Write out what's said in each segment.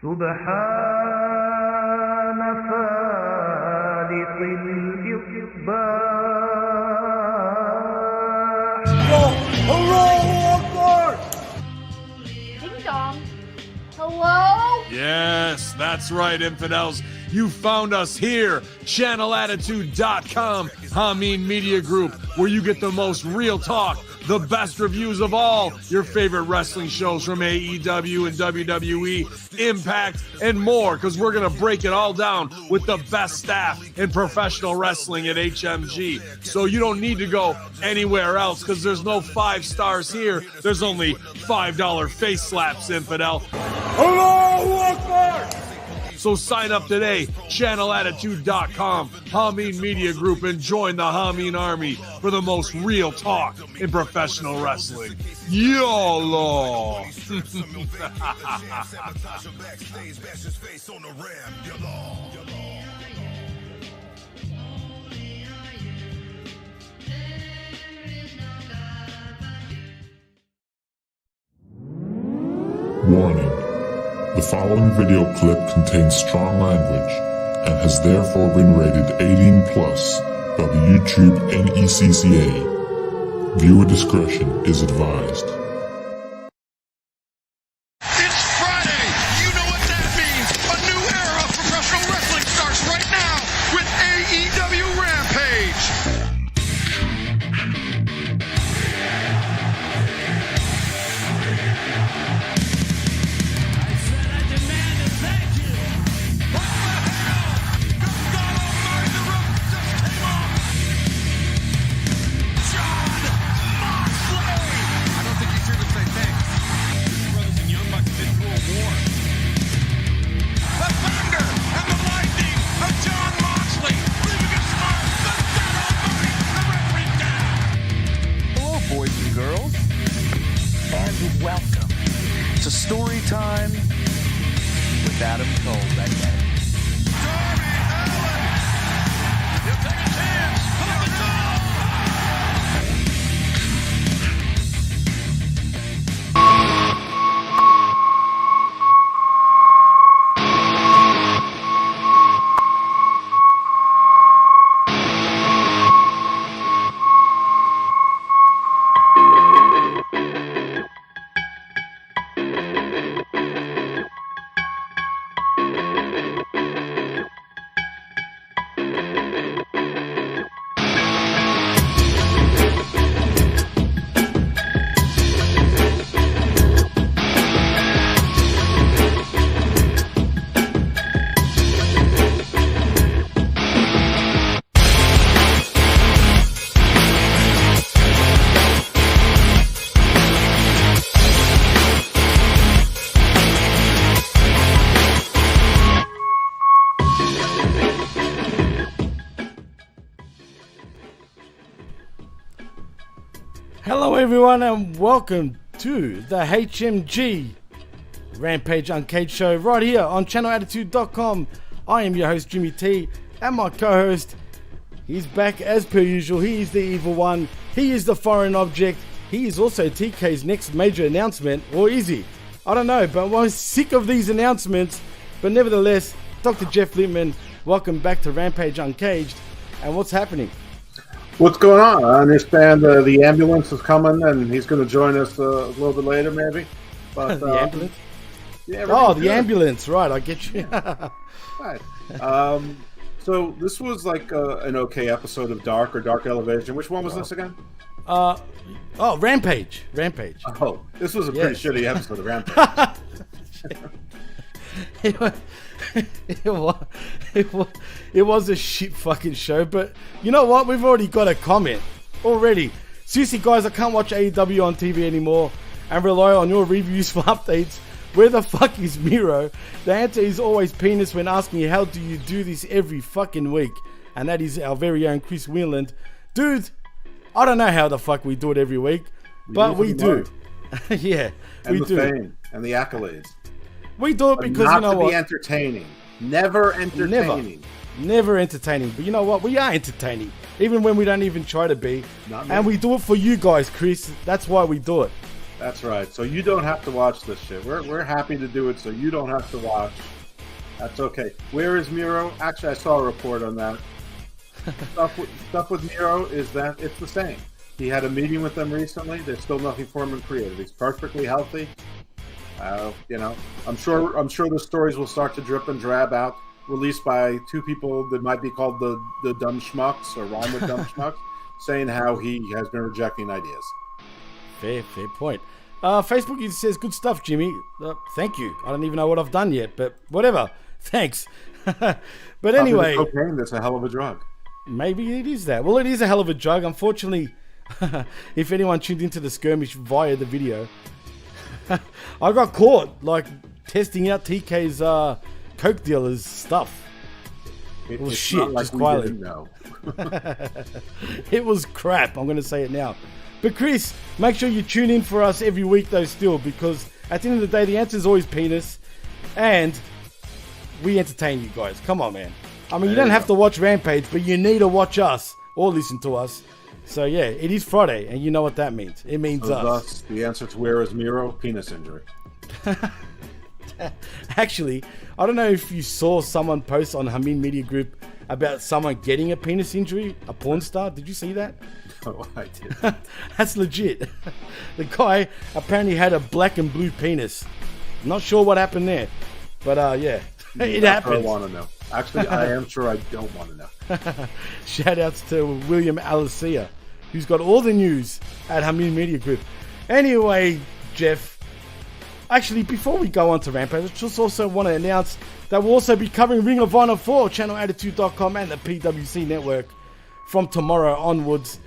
سبحان فالق الإصباح. Ding dong. Hello? Yes, that's right, infidels. You found us here, channelattitude.com, Hameen Media Group, where you get the most real talk, the best reviews of all your favorite wrestling shows from AEW and WWE, Impact, and more, because we're going to break it all down with the best staff in professional wrestling at HMG. So you don't need to go anywhere else, because there's no 5 stars here. There's only $5 face slaps, infidel. Hello, Akbar! So sign up today, channelattitude.com, Hameen Media Group, and join the Hameen Army for the most real talk in professional wrestling. YOLO! Warning. The following video clip contains strong language and has therefore been rated 18+ by the YouTube NECCA. Viewer discretion is advised. It's Friday! You know what that means! A new era of professional wrestling starts right now with AEW Rampage! Welcome to Story Time with Adam Cole, baby. Darby Allin! He'll take a chance! Put up the top! Hello everyone and welcome to the HMG Rampage Uncaged show right here on channelattitude.com. I am your host Jimmy T and my co-host, he's back as per usual. He is the evil one, he is the foreign object, he is also TK's next major announcement, or is he? I don't know, but I'm sick of these announcements. But nevertheless, Dr. Jeff Lippman, welcome back to Rampage Uncaged. And what's happening? What's going on? I understand the ambulance is coming, and he's going to join us a little bit later, maybe. But The ambulance? Yeah. Oh, the ambulance, right? I get you. Right. So this was like an okay episode of Dark or Dark Elevation. Which one was this again? Rampage. Oh, this was a pretty shitty episode of Rampage. It was a shit fucking show, but you know what? We've already got a comment already. Seriously, guys, I can't watch AEW on TV anymore and rely on your reviews for updates. Where the fuck is Miro? The answer is always penis when asking how do you do this every fucking week. And that is our very own Chris Wheeland. Dude, I don't know how the fuck we do it every week, but we do. Yeah, and we the do. Fame and the accolades. We do it But because not you know to what? be entertaining. Never entertaining. Never entertaining. But you know what? We are entertaining. Even when we don't even try to be. Not me. And we do it for you guys, Chris. That's why we do it. That's right. So you don't have to watch this shit. We're happy to do it so you don't have to watch. That's okay. Where is Miro? Actually, I saw a report on that. Stuff with Miro is that it's the same. He had a meeting with them recently. There's still nothing for him in creative. He's perfectly healthy. I'm sure the stories will start to drip and drab out, released by two people that might be called the dumb schmucks or rhyme with dumb schmucks, saying how he has been rejecting ideas. Fair point. Facebook, it says, good stuff, Jimmy. Thank you. I don't even know what I've done yet, but whatever. Thanks. But anyway. Cocaine, that's a hell of a drug. Maybe it is that. Well, it is a hell of a drug. Unfortunately, if anyone tuned into the skirmish via the video, I got caught, testing out TK's coke dealer's stuff. It was shit, like just quietly. It was crap. I'm going to say it now. But Chris, make sure you tune in for us every week though still, because at the end of the day, the answer is always penis. And we entertain you guys. Come on, man. I mean, you don't have to watch Rampage, but you need to watch us or listen to us. So yeah, it is Friday, and you know what that means. It means us. Thus, the answer to where is Miro? Penis injury. Actually, I don't know if you saw someone post on Hamin Media Group about someone getting a penis injury, a porn star. Did you see that? Oh, I did. That's legit. The guy apparently had a black and blue penis. Not sure what happened there, but yeah, it happened. I want to know. Actually, I am sure I don't want to know. Shout outs to William Alicia, who's got all the news at Hamin Media Group. Anyway, Jeff, actually, before we go on to Rampage, I just also want to announce that we'll also be covering Ring of Honor for channelattitude.com and the PWC network from tomorrow onwards.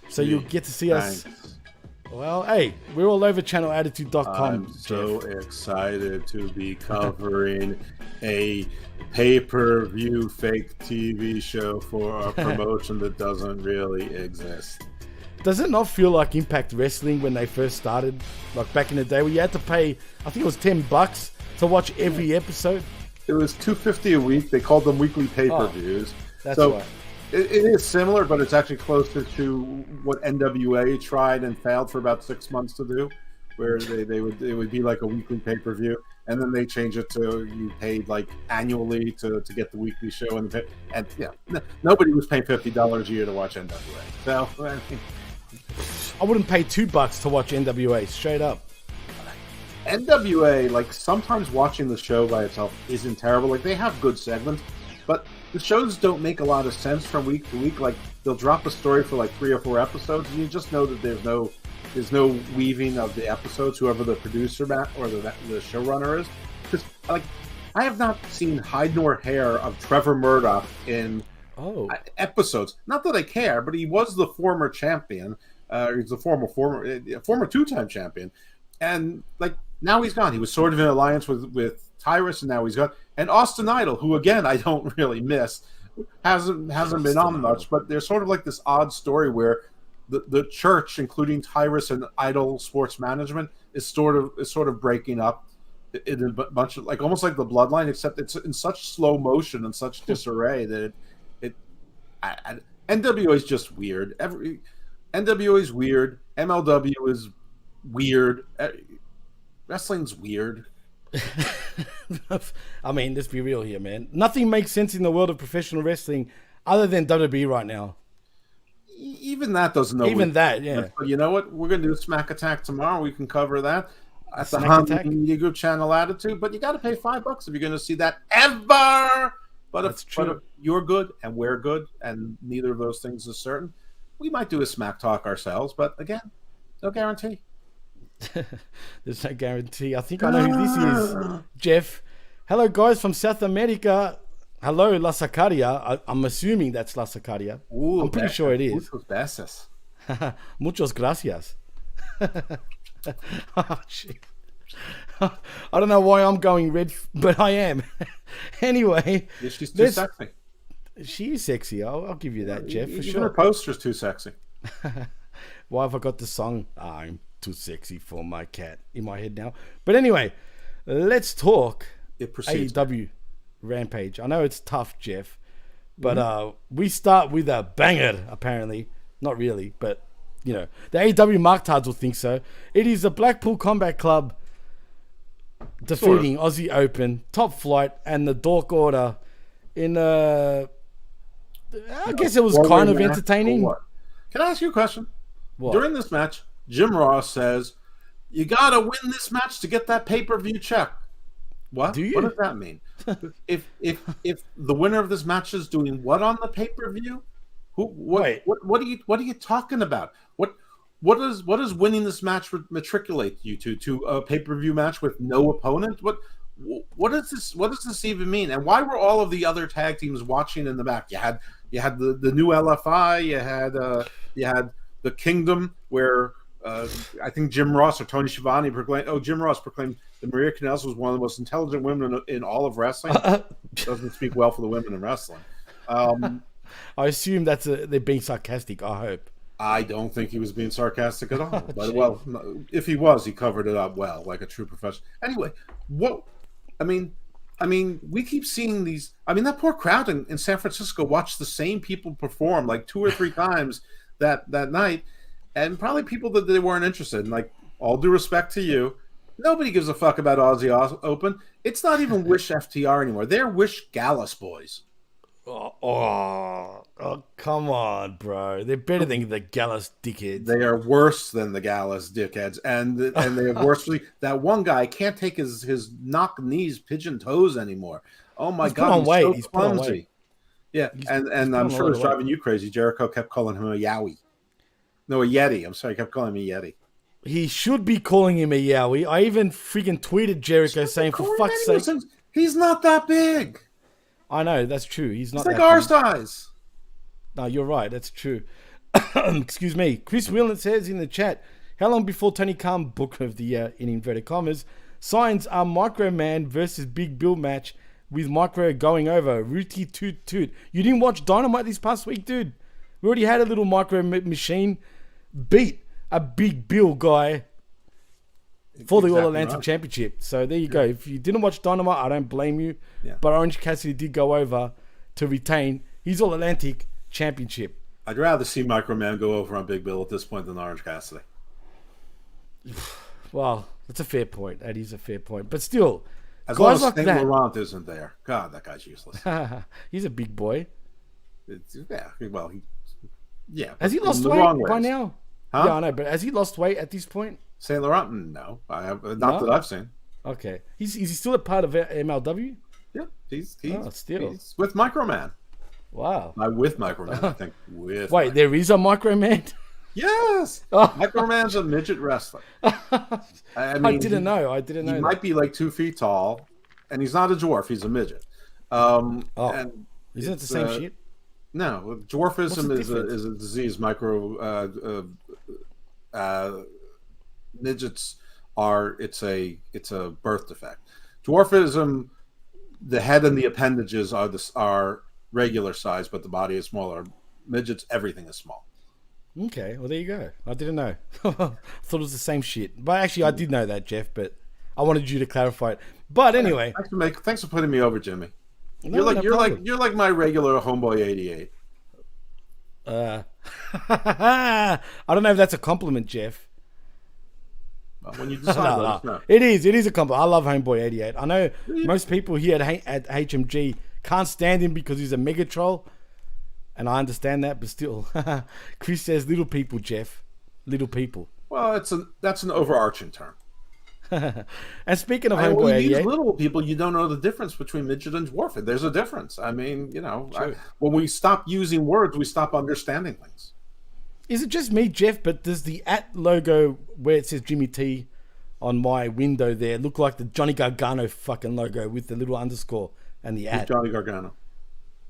So you'll get to see us. Well, hey, we're all over channelattitude.com. I'm so excited to be covering a pay-per-view fake TV show for a promotion that doesn't really exist. Does it not feel like Impact Wrestling when they first started, like back in the day, where you had to pay, I think it was $10 to watch every episode? It was $2.50 a week. They called them weekly pay-per-views. That's so right. It is similar, but it's actually closer to what NWA tried and failed for about 6 months to do, where it would be like a weekly pay-per-view, and then they change it to you paid like annually to get the weekly show, and nobody was paying $50 a year to watch NWA. So I wouldn't pay $2 to watch NWA, straight up. NWA, like, sometimes watching the show by itself isn't terrible. Like, they have good segments, but the shows don't make a lot of sense from week to week. Like, they'll drop a story for like 3 or 4 episodes, and you just know that there's no weaving of the episodes, whoever the producer or the showrunner is. Because, like, I have not seen hide nor hair of Trevor Murdoch in episodes. Not that I care, but he was the former champion. He's the former 2-time champion, and like now he's gone. He was sort of in alliance with Tyrus, and now he's gone. And Austin Idol, who again I don't really miss, hasn't been on much. But there's sort of like this odd story where the church, including Tyrus and Idol Sports Management, is sort of breaking up in a bunch of, like, almost like the Bloodline, except it's in such slow motion and such disarray that NWA is just weird. NWA is weird. MLW is weird. Wrestling's weird. I mean, let's be real here, man. Nothing makes sense in the world of professional wrestling other than WWE right now. Even that doesn't know. Even that, yeah. But you know what? We're going to do Smack Attack tomorrow. We can cover that at the Hamin Media Group channel Attitude. But you got to pay $5 if you're going to see that ever. But if you're good and we're good, and neither of those things is certain, we might do a Smack Talk ourselves. But again, no guarantee. There's no guarantee. I think I know who this is. Jeff. Hello, guys from South America. Hello, La Sacaria. I'm assuming that's La Sacaria. Ooh, I'm pretty sure it is. Muchos besos. Muchos gracias. Oh, shit. I don't know why I'm going red, but I am. Anyway. Yeah, she's too sexy. She is sexy. I'll give you that, Jeff, for sure. Her poster's too sexy. Why have I got the song? I'm too sexy for my cat in my head now. But anyway, let's talk AEW Rampage. I know it's tough, Jeff, but we start with a banger, apparently. Not really, but you know, the AEW Marktards will think so. It is the Blackpool Combat Club defeating Aussie Open, Top Flight, and the Dork Order in I guess it was kind of entertaining. Can I ask you a question? What? During this match, Jim Ross says, "You gotta win this match to get that pay-per-view check." What? Do you? What does that mean? if the winner of this match is doing what on the pay-per-view? What are you talking about? What does winning this match matriculate you to a pay-per-view match with no opponent? What does this even mean? And why were all of the other tag teams watching in the back? You had the new LFI, you had the Kingdom, where I think Jim Ross or Tony Schiavone Jim Ross proclaimed that Maria Kanellis was one of the most intelligent women in all of wrestling. Doesn't speak well for the women in wrestling. I assume they're being sarcastic. I hope. I don't think he was being sarcastic at all. But, well, if he was, he covered it up well, like a true professional. Anyway, I mean, we keep seeing these. I mean, that poor crowd in San Francisco watched the same people perform like 2 or 3 times that night, and probably people that they weren't interested in. Like, all due respect to you, nobody gives a fuck about Aussie Open. It's not even Wish FTR anymore. They're Wish Gallus boys. Oh, come on, bro. They're better than the Gallus dickheads. They are worse than the Gallus dickheads. And they have worse. That one guy can't take his knock knees, pigeon toes anymore. Oh, my God. He's so clumsy. Yeah, and I'm sure it's driving you crazy. Jericho kept calling him a Yowie. No, a Yeti. I'm sorry, he kept calling me Yeti. He should be calling him a Yowie. I even freaking tweeted Jericho saying, for fuck's sake. He's not that big. I know, that's true. He's not like our size. No, you're right. That's true. Excuse me. Chris Whelan says in the chat, how long before Tony Khan, Booker of the Year in inverted commas, signs a Micro Man versus Big Bill match with Micro going over? Rooty toot toot. You didn't watch Dynamite this past week, dude? We already had a little Micro Machine beat a Big Bill guy for the All Atlantic Championship. So there you go. If you didn't watch Dynamite, I don't blame you. Yeah. But Orange Cassidy did go over to retain his All Atlantic Championship. I'd rather see Micro Man go over on Big Bill at this point than Orange Cassidy. Well, that's a fair point. That is a fair point. But still, as long as Saint Laurent isn't there, God, that guy's useless. He's a big boy. Has he lost weight by now? Huh? Yeah, I know. But has he lost weight at this point? Saint Laurent? No, I have not that I've seen. Okay, is he still a part of MLW? Yeah, he's with Microman. Wow, not with Microman. I think with. Wait, there is a Microman? Yes, Microman's a midget wrestler. I didn't know. He might be like 2 feet tall, and he's not a dwarf. He's a midget. And isn't it the same shit? No, dwarfism is a disease. Midgets are it's a birth defect. Dwarfism, the head and the appendages are regular size, but the body is smaller. Midgets, everything is small. Okay, well there you go. I didn't know. Thought it was the same shit, but actually I did know that, Jeff. But I wanted you to clarify it. But anyway, thanks for putting me over, Jimmy. You're like my regular homeboy 88. I don't know if that's a compliment, Jeff. When you decide, no. It is a compliment. I love Homeboy 88. I know most people here at HMG can't stand him because he's a mega troll, and I understand that. But still, Chris says little people, Jeff, little people. Well, that's an overarching term. And speaking of Homeboy 88, little people, you don't know the difference between midget and dwarf. There's a difference. I mean, when we stop using words, we stop understanding things. Is it just me, Jeff? But does the @ logo where it says Jimmy T on my window there look like the Johnny Gargano fucking logo with the little underscore and the @ Johnny Gargano,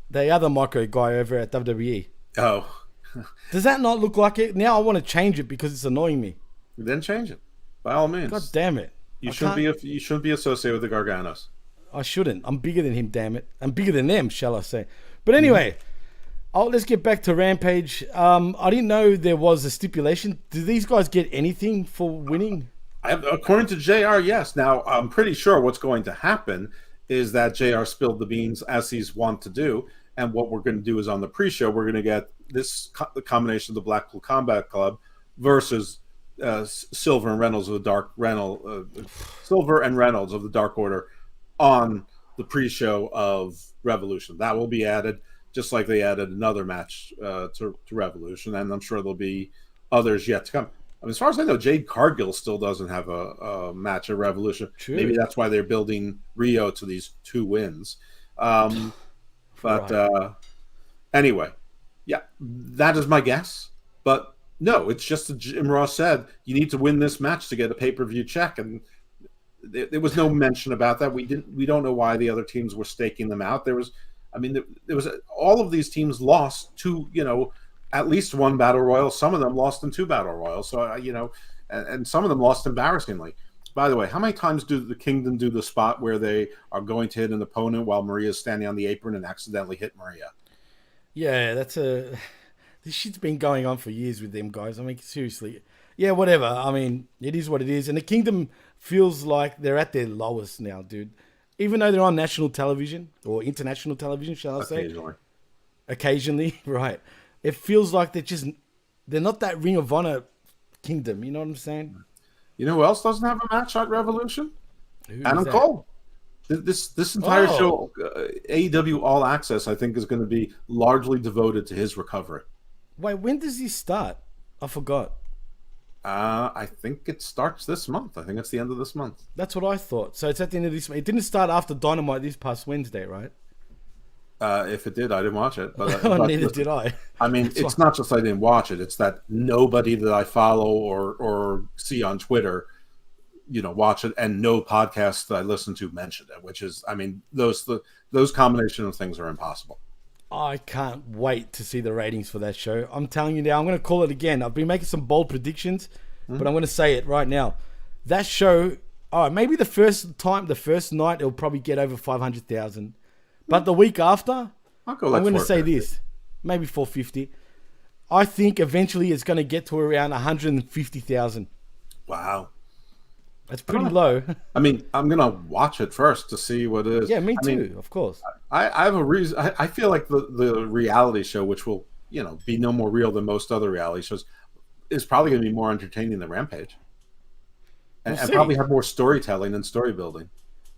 the other Micro guy over at WWE? Oh, does that not look like it? Now I want to change it because it's annoying me. Then change it. By all means. God damn it. You shouldn't be associated with the Garganos. I shouldn't. I'm bigger than him, damn it. I'm bigger than them, shall I say. But anyway, let's get back to Rampage. I didn't know there was a stipulation. Do these guys get anything for winning? According to JR, yes. Now, I'm pretty sure what's going to happen is that JR spilled the beans as he's wont to do. And what we're going to do is on the pre-show, we're going to get the combination of the Blackpool Combat Club versus Silver and Reynolds of the Silver and Reynolds of the Dark Order on the pre-show of Revolution. That will be added, just like they added another match to Revolution, and I'm sure there'll be others yet to come. I mean, as far as I know, Jade Cargill still doesn't have a match at Revolution. True. Maybe that's why they're building Riho to these 2 wins. Anyway, yeah, that is my guess. But no, it's just as Jim Ross said, you need to win this match to get a pay-per-view check, and there was no mention about that. We don't know why the other teams were staking them out. There was all of these teams lost to, at least 1 battle royal. Some of them lost in 2 battle royals. So, and some of them lost embarrassingly. By the way, how many times do the Kingdom do the spot where they are going to hit an opponent while Maria's standing on the apron and accidentally hit Maria? Yeah, this shit's been going on for years with them guys. I mean, seriously. Yeah, whatever. I mean, it is what it is. And the Kingdom feels like they're at their lowest now, dude. Even though they're on national television or international television, shall I say? Occasionally, right. It feels like they're not that Ring of Honor Kingdom. You know what I'm saying? You know who else doesn't have a match at Revolution? Adam that? Cole. This entire show, AEW All Access, I think, is going to be largely devoted to his recovery. Wait, when does he start? I forgot. I think it starts this month. I think it's the end of this month. That's what I thought. So it's at the end of this month. It didn't start after Dynamite this past Wednesday, right? If it did, I didn't watch it. But Neither did I. I mean, it's not just I didn't watch it. It's that nobody that I follow or see on Twitter, watch it, and no podcast that I listen to mentioned it. Which is, I mean, those combination of things are impossible. I can't wait to see the ratings for that show. I'm telling you now, I'm going to call it again. I've been making some bold predictions, but I'm going to say it right now. That show, maybe the first night, it'll probably get over 500,000. But the week after, I'm going to say this, maybe 450. I think eventually it's going to get to around 150,000. Wow. That's pretty low. I mean, I'm going to watch it first to see what it is. Yeah, me too, of course. I have a reason. I feel like the reality show, which will, be no more real than most other reality shows, is probably going to be more entertaining than Rampage. And probably have more storytelling and story building.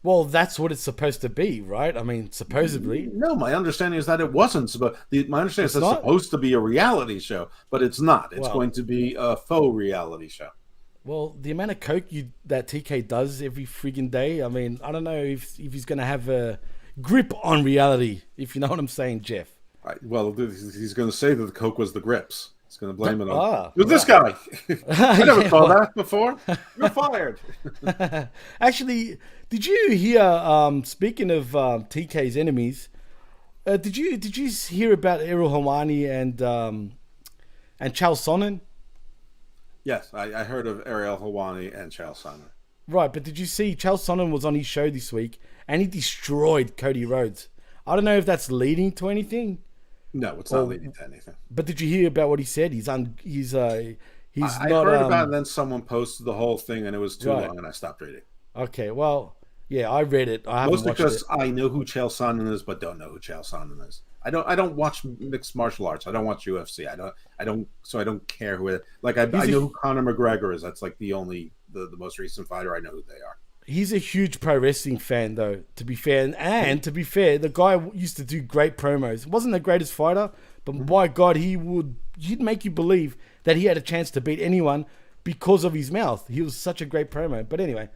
Well, that's what it's supposed to be, right? I mean, supposedly. No, my understanding is that it wasn't. My understanding is that it's supposed to be a reality show, but it's not. It's going to be a faux reality show. Well, the amount of coke that TK does every friggin' day, I mean, I don't know if he's going to have a grip on reality, if you know what I'm saying, Jeff. Well, he's going to say that the coke was the grips. He's going to blame it on this guy. I never saw that before. You're fired. Actually, did you hear? Speaking of TK's enemies, did you hear about Errol Hawani and Charles Sonnen? Yes, I heard of Ariel Hawani and Charles Sonnen. Right, but did you see Charles Sonnen was on his show this week and he destroyed Cody Rhodes? I don't know if that's leading to anything. No, it's not leading to anything. But did you hear about what he said? I heard about it, and then someone posted the whole thing, and it was too long, and I stopped reading. Okay, well, yeah, I read it. I haven't Mostly watched because it. I know who Chael Sonnen is, but don't know who Chael Sonnen is. I don't watch mixed martial arts. I don't watch UFC. I don't care who it. Like I know who Conor McGregor is. That's like the most recent fighter. I know who they are. He's a huge pro wrestling fan, though, to be fair. And to be fair, the guy used to do great promos. Wasn't the greatest fighter, but by God, he'd make you believe that he had a chance to beat anyone because of his mouth. He was such a great promo. But anyway,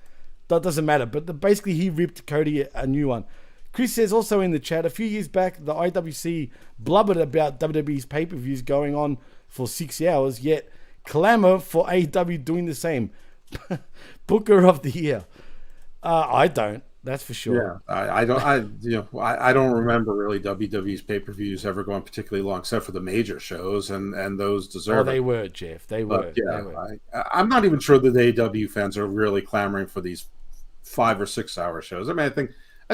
that doesn't matter. But basically, he ripped Cody a new one. Chris says also in the chat, a few years back, the IWC blubbered about WWE's pay-per-views going on for 6 hours, yet clamor for AEW doing the same. Booker of the year. I don't. That's for sure. Yeah, I don't remember really WWE's pay-per-views ever going particularly long, except for the major shows, and those deserve. They were, Jeff. They were. Yeah, they were. I'm not even sure that the AEW fans are really clamoring for these 5 or 6 hour shows. I mean, I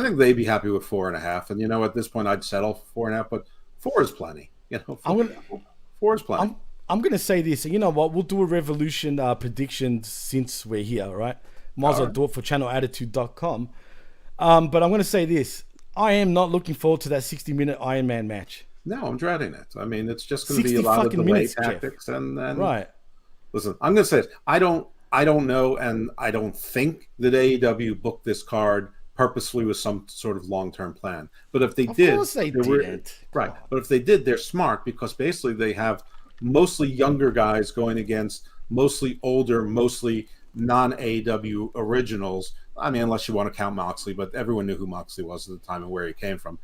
think they'd be happy with 4.5, and at this point, I'd settle for 4.5. But 4 is plenty. 4 is plenty. I'm gonna say this. You know what? We'll do a Revolution prediction since we're here, right? Might as well do it for channelattitude.com. But I'm going to say this. I am not looking forward to that 60-minute Iron Man match. No, I'm dreading it. I mean, it's just going to be a lot of delay tactics. And right. Listen, I'm going to say this. I don't know, and I don't think that AEW booked this card purposefully with some sort of long-term plan. But if they did, of course they didn't. Right. But if they did, they're smart because basically they have mostly younger guys going against mostly older, mostly non-AEW originals. I mean, unless you want to count Moxley, but everyone knew who Moxley was at the time and where he came from.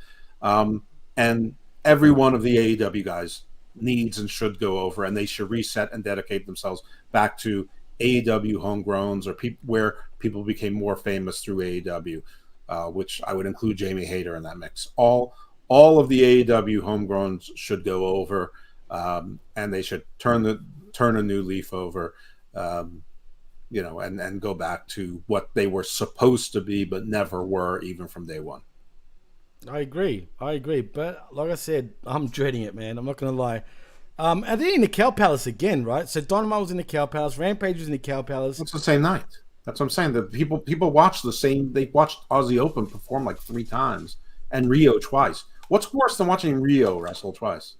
And every one of the AEW guys needs and should go over, and they should reset and dedicate themselves back to AEW homegrowns or where people became more famous through AEW, which I would include Jamie Hayter in that mix. All of the AEW homegrowns should go over, and they should turn a new leaf over, and go back to what they were supposed to be but never were, even from day one. I agree. But like I said, I'm dreading it, man. I'm not going to lie. And they're in the Cow Palace again, right? So Dynamite was in the Cow Palace. Rampage was in the Cow Palace. It's the same night. That's what I'm saying. That people watch the same. They watched Aussie Open perform like 3 times and Riho twice. What's worse than watching Riho wrestle twice?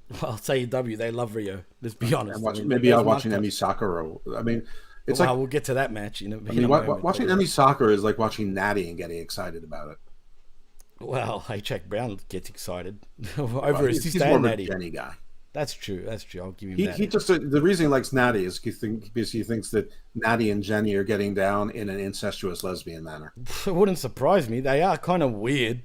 Well, I'll tell you, they love Riho. Let's be honest. Maybe I'm watching Emi Sakura. I mean, it's like we'll get to that match. Watching Emi Sakura is like watching Natty and getting excited about it. Well, hey, Jack Brown gets excited over his sister and Natty. Jenny guy. That's true. I'll give him that. He just the reason he likes Natty is because he thinks that Natty and Jenny are getting down in an incestuous lesbian manner. It wouldn't surprise me. They are kind of weird.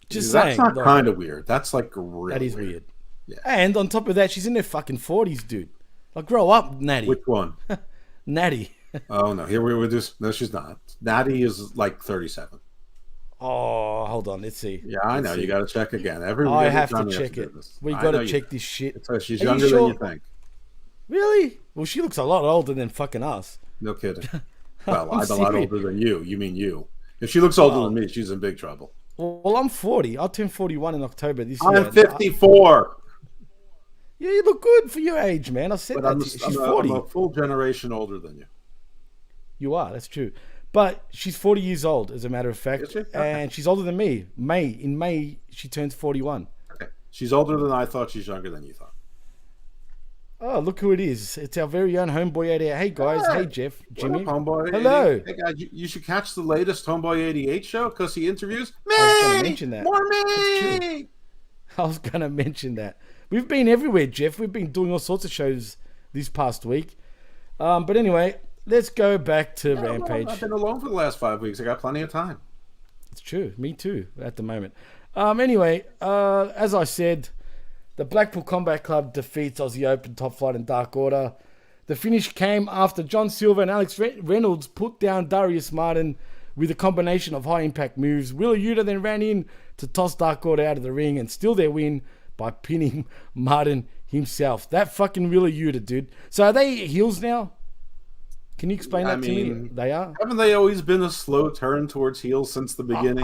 Just saying. That's not kind of weird. That's like really that is weird. Yeah. And on top of that, she's in her fucking 40s, dude. Like, grow up, Natty. Which one? Natty. Oh no, here we were just no, she's not. Natty is like 37. Oh, hold on. Let's see. Yeah, I know. You got to check again. I have to check it. We got to check this shit. She's younger than you think. Really? Well, she looks a lot older than fucking us. No kidding. Well, I'm a lot older than you. You mean you? If she looks older than me, she's in big trouble. Well, I'm 40. I'll turn 41 in October this year. I'm 54. Yeah, you look good for your age, man. I said that. She's 40. I'm a full generation older than you. You are. That's true. But she's 40 years old, as a matter of fact. Is she? Okay. And she's older than me. In May, she turns 41. Okay. She's older than I thought. She's younger than you thought. Oh, look who it is. It's our very own Homeboy 88. Hey, guys. Hey, Jeff. Jimmy. Homeboy Hello. Hey, guys, you should catch the latest Homeboy 88 show because he interviews me. I was going to mention that. More me. I was going to mention that. We've been everywhere, Jeff. We've been doing all sorts of shows this past week. But anyway, let's go back to Rampage. I've been alone for the last 5 weeks. I got plenty of time. It's true. Me too, at the moment. Anyway, as I said, the Blackpool Combat Club defeats Aussie Open, Top Flight, and Dark Order. The finish came after John Silver and Alex Reynolds put down Darius Martin with a combination of high-impact moves. Wheeler Yuta then ran in to toss Dark Order out of the ring and steal their win by pinning Martin himself. That fucking Wheeler Yuta, dude. So are they heels now? Can you explain that to me? They are? Haven't they always been a slow turn towards heels since the beginning?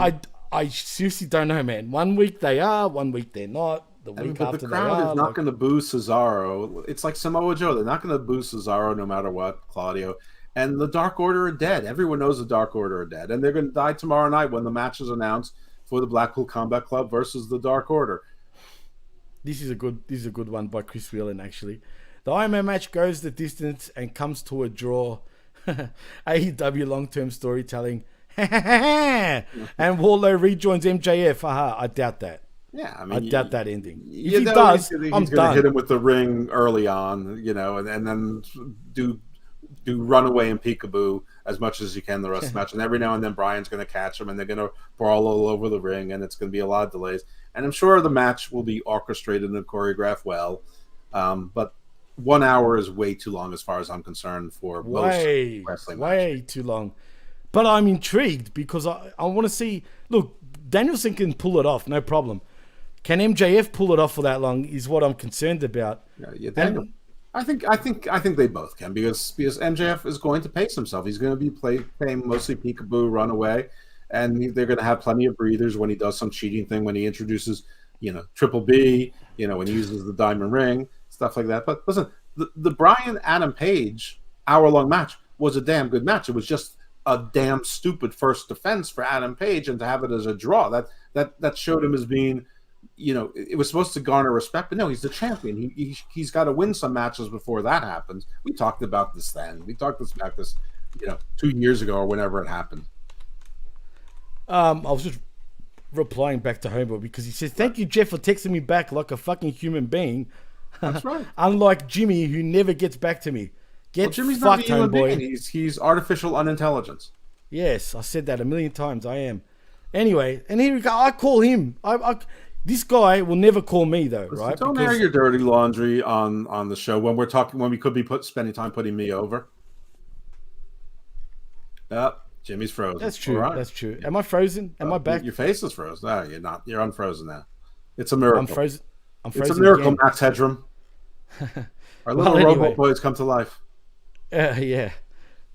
I seriously don't know, man. 1 week they are, 1 week they're not. The week after the crowd is not going to boo Cesaro. It's like Samoa Joe. They're not going to boo Cesaro no matter what, Claudio. And the Dark Order are dead. Everyone knows the Dark Order are dead. And they're going to die tomorrow night when the match is announced for the Blackpool Combat Club versus the Dark Order. This is a good one by Chris Whelan, actually. The Iron Man match goes the distance and comes to a draw. AEW long-term storytelling. And Wardlow rejoins MJF. I doubt that. Yeah, I mean, I doubt that ending. If he does, I'm done. He's going to hit him with the ring early on, and then do runaway and peekaboo as much as you can the rest of the match. And every now and then Brian's going to catch him, and they're going to brawl all over the ring, and it's going to be a lot of delays. And I'm sure the match will be orchestrated and choreographed well, but 1 hour is way too long as far as I'm concerned for most wrestling matches. Way too long. But I'm intrigued because I want to see. Look, Danielson can pull it off, no problem. Can MJF pull it off for that long? Is what I'm concerned about. Yeah, I think they both can because MJF is going to pace himself. He's going to be playing mostly peekaboo, runaway, and they're going to have plenty of breathers when he does some cheating thing. When he introduces, Triple B, when he uses the diamond ring, stuff like that. But listen, the Bryan Adam Page hour-long match was a damn good match. It was just a damn stupid first defense for Adam Page, and to have it as a draw that showed him as being it was supposed to garner respect, but no, he's the champion. He's got to win some matches before that happens. We talked about this then. We talked about this, 2 years ago or whenever it happened. I was just replying back to Homeboy because he says, "Thank you, Jeff, for texting me back like a fucking human being." That's right. Unlike Jimmy, who never gets back to me. Jimmy's fucked, not a human Homeboy. being. He's artificial unintelligence. Yes, I said that a million times. I am. Anyway, and here we go. I call him. This guy will never call me though, right? Don't air your dirty laundry on the show when we could be spending time putting me over. Yep, Jimmy's frozen. That's true. Right. That's true. Am I frozen? Am I back? Your face is frozen. No, you're not. You're unfrozen now. It's a miracle. I'm frozen. It's a miracle, again. Max Headroom. Our little robot boys come to life. Yeah.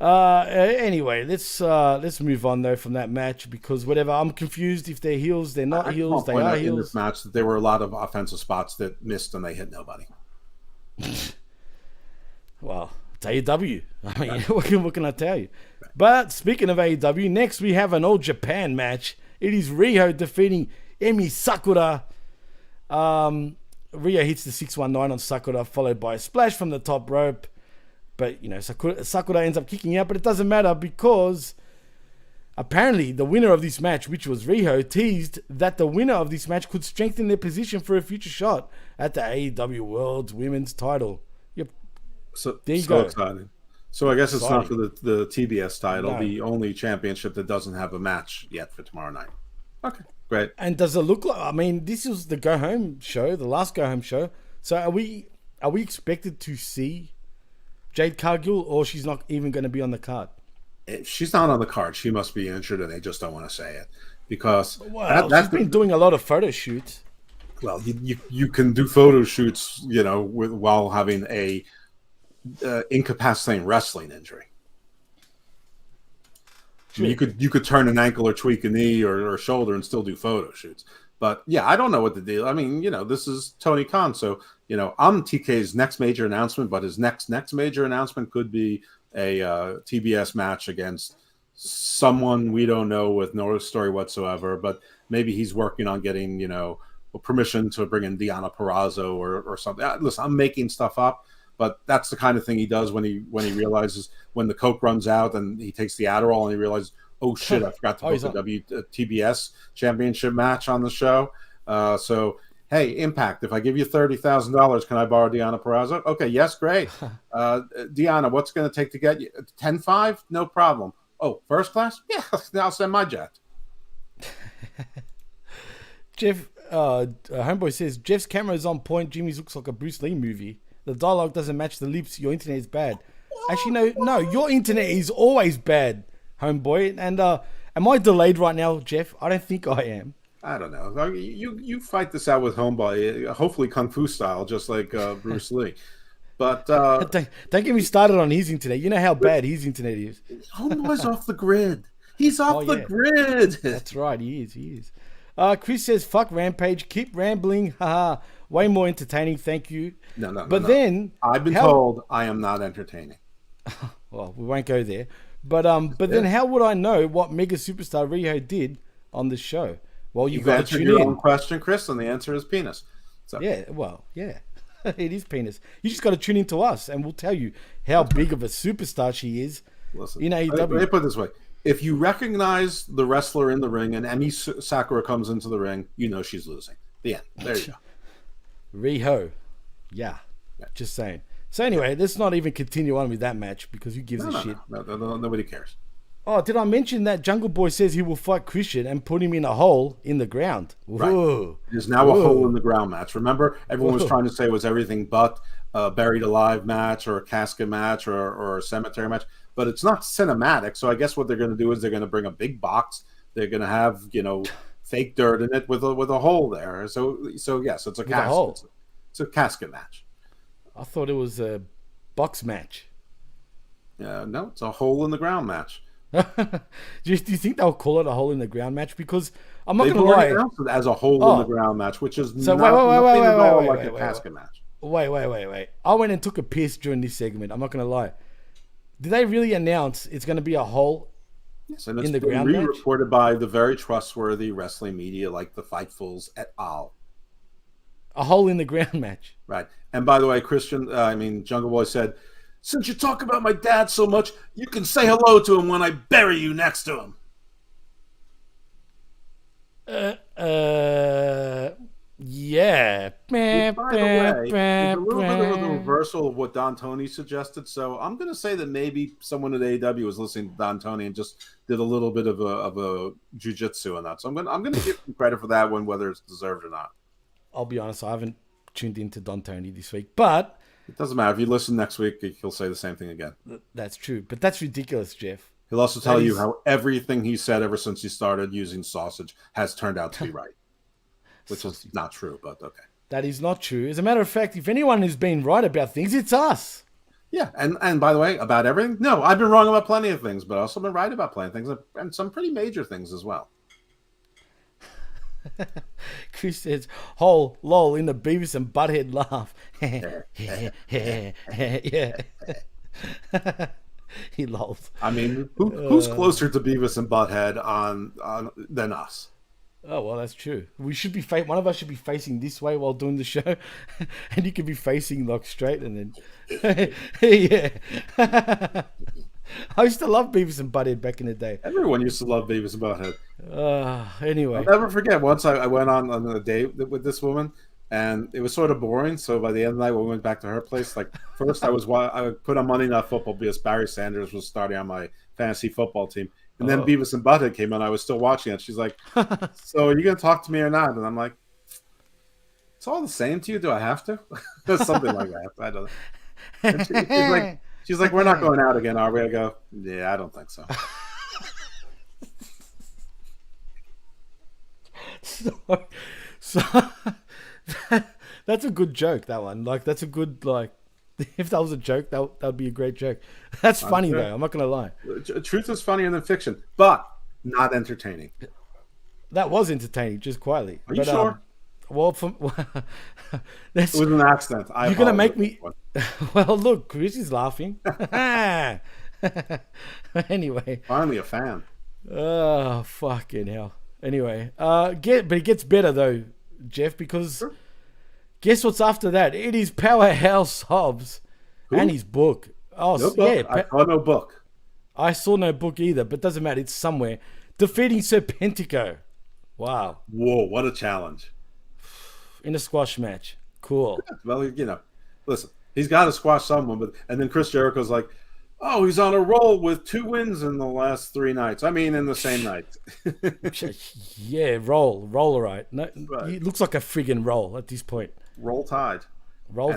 Anyway, let's move on though from that match because whatever. I'm confused if they're heels, they're not heels, they are heels. In this match, that there were a lot of offensive spots that missed and they hit nobody. Well, it's AEW. I mean, what can I tell you? But speaking of AEW, next we have an All Japan match. It is Riho defeating Emi Sakura. Riho hits the 619 on Sakura, followed by a splash from the top rope. But, Sakura ends up kicking out, but it doesn't matter because apparently the winner of this match, which was Riho, teased that the winner of this match could strengthen their position for a future shot at the AEW World's Women's title. Yep. So, there you go. Exciting. So I guess it's not for the TBS title, No. the only championship that doesn't have a match yet for tomorrow night. Okay, great. And does it look like, this is the go home show, the last go home show. So are we expected to see Jade Cargill, or she's not even going to be on the card? If she's not on the card, she must be injured, and they just don't want to say it because she's been doing a lot of photo shoots. Well, you can do photo shoots, while having a incapacitating wrestling injury. Sure. You could turn an ankle or tweak a knee or shoulder and still do photo shoots. But yeah, I don't know what the deal. I mean, this is Tony Khan, so I'm TK's next major announcement, but his next major announcement could be a TBS match against someone we don't know with no story whatsoever. But maybe he's working on getting permission to bring in Deonna Purrazzo or something. Listen, I'm making stuff up, but that's the kind of thing he does when he realizes when the Coke runs out and he takes the Adderall and he realizes, oh shit, I forgot to book the TBS championship match on the show. So, hey, Impact, if I give you $30,000, can I borrow Deonna Purrazzo? Okay, yes, great. Deonna, what's going to take to get you? 10-5? No problem. Oh, first class? Yeah, I'll send my jet. Jeff, Homeboy says, Jeff's camera is on point. Jimmy's looks like a Bruce Lee movie. The dialogue doesn't match the lips. Your internet is bad. Actually, no, your internet is always bad, Homeboy. And am I delayed right now, Jeff? I don't think I am. I don't know. You fight this out with Homeboy, hopefully Kung Fu style, just like Bruce Lee. But don't get me started on his internet. You know how bad his internet is. Homeboy's off the grid. He's off the grid. That's right. He is. Chris says, fuck Rampage. Keep rambling. Haha. Way more entertaining. Thank you. No. Then I've been told I am not entertaining. Well, we won't go there. But then how would I know what mega superstar Riho did on the show? Well, you've got to answered tune your in. own question, Chris, and the answer is penis. So. Yeah. It is penis. You just got to tune in to us, and we'll tell you how big of a superstar she is. Listen, in AEW. let me put it this way. If you recognize the wrestler in the ring and Emi Sakura comes into the ring, you know she's losing. The end. There you go. Riho. Yeah. Just saying. So anyway, let's not even continue on with that match because who gives a shit? No, nobody cares. Oh, did I mention that Jungle Boy says he will fight Christian and put him in a hole in the ground? Whoa. Right. There's now a hole in the ground match. Remember, everyone was trying to say it was everything but a buried alive match or a casket match or a cemetery match, but it's not cinematic. So I guess what they're going to do is they're going to bring a big box. They're going to have, fake dirt in it with a hole there. So yes, it's a casket. It's a casket match. I thought it was a box match. No, it's a hole in the ground match. Do you think they'll call it a hole in the ground match? Because I'm not going to lie. They've announced it as a hole in the ground match, which is so nothing at all like a casket match. Wait. I went and took a piss during this segment. I'm not going to lie. Did they really announce it's going to be a hole in the ground match? Reported by the very trustworthy wrestling media like the Fightfuls et al. A hole in the ground match. Right. And by the way, Jungle Boy said, since you talk about my dad so much, you can say hello to him when I bury you next to him. Yeah. By the way, there's a little bit of a reversal of what Don Tony suggested. So I'm going to say that maybe someone at AEW was listening to Don Tony and just did a little bit of a jujitsu on that. So I'm going to give him credit for that one, whether it's deserved or not. I'll be honest, I haven't tuned into Don Tony this week, but it doesn't matter. If you listen next week, he'll say the same thing again. That's true, but that's ridiculous, Jeff. He'll also tell you how everything he said ever since he started using sausage has turned out to be right, which is not true, but okay. That is not true. As a matter of fact, if anyone has been right about things, it's us. Yeah, and by the way, about everything? No, I've been wrong about plenty of things, but I've also been right about plenty of things, and some pretty major things as well. Chris says, "Hole, lol," in the Beavis and Butthead laugh. Yeah. He lols. I mean, who's closer to Beavis and Butthead on than us? Oh well, that's true. We should be one of us should be facing this way while doing the show, and you could be facing like straight, and then yeah. I used to love Beavis and Butthead back in the day. Everyone used to love Beavis and Butthead. Anyway, I'll never forget. Once I went on a date with this woman, and it was sort of boring. So by the end of the night, when we went back to her place, like first I put on Monday Night Football because Barry Sanders was starting on my fantasy football team, and then Beavis and Butthead came on. I was still watching it. She's like, "So are you gonna talk to me or not?" And I'm like, "It's all the same to you. Do I have to?" Something like that. I don't know. And she's like, "We're not going out again, are we?" I go, "Yeah, I don't think so." So that's a good joke. That one, like, that's a good like. If that was a joke, that would be a great joke. That's funny though. I'm not gonna lie. Truth is funnier than fiction, but not entertaining. That was entertaining, just quietly. Are you sure? Well, it was an accident. You're gonna make me. Well, look, Chris is laughing. Anyway, finally a fan. Oh, fucking hell. Anyway, but it gets better though, Jeff, because guess what's after that? It is Powerhouse Hobbs and his book. Oh, no book. I saw no book. I saw no book either, but doesn't matter. It's somewhere. Defeating Serpentico. Wow. Whoa, what a challenge. In a squash match. Cool. Well, listen, he's got to squash someone, and then Chris Jericho's like, oh, he's on a roll with 2 wins in the last 3 nights. I mean, in the same night. Yeah, roll right. No, right. He looks like a friggin' roll at this point. Roll Tide. Roll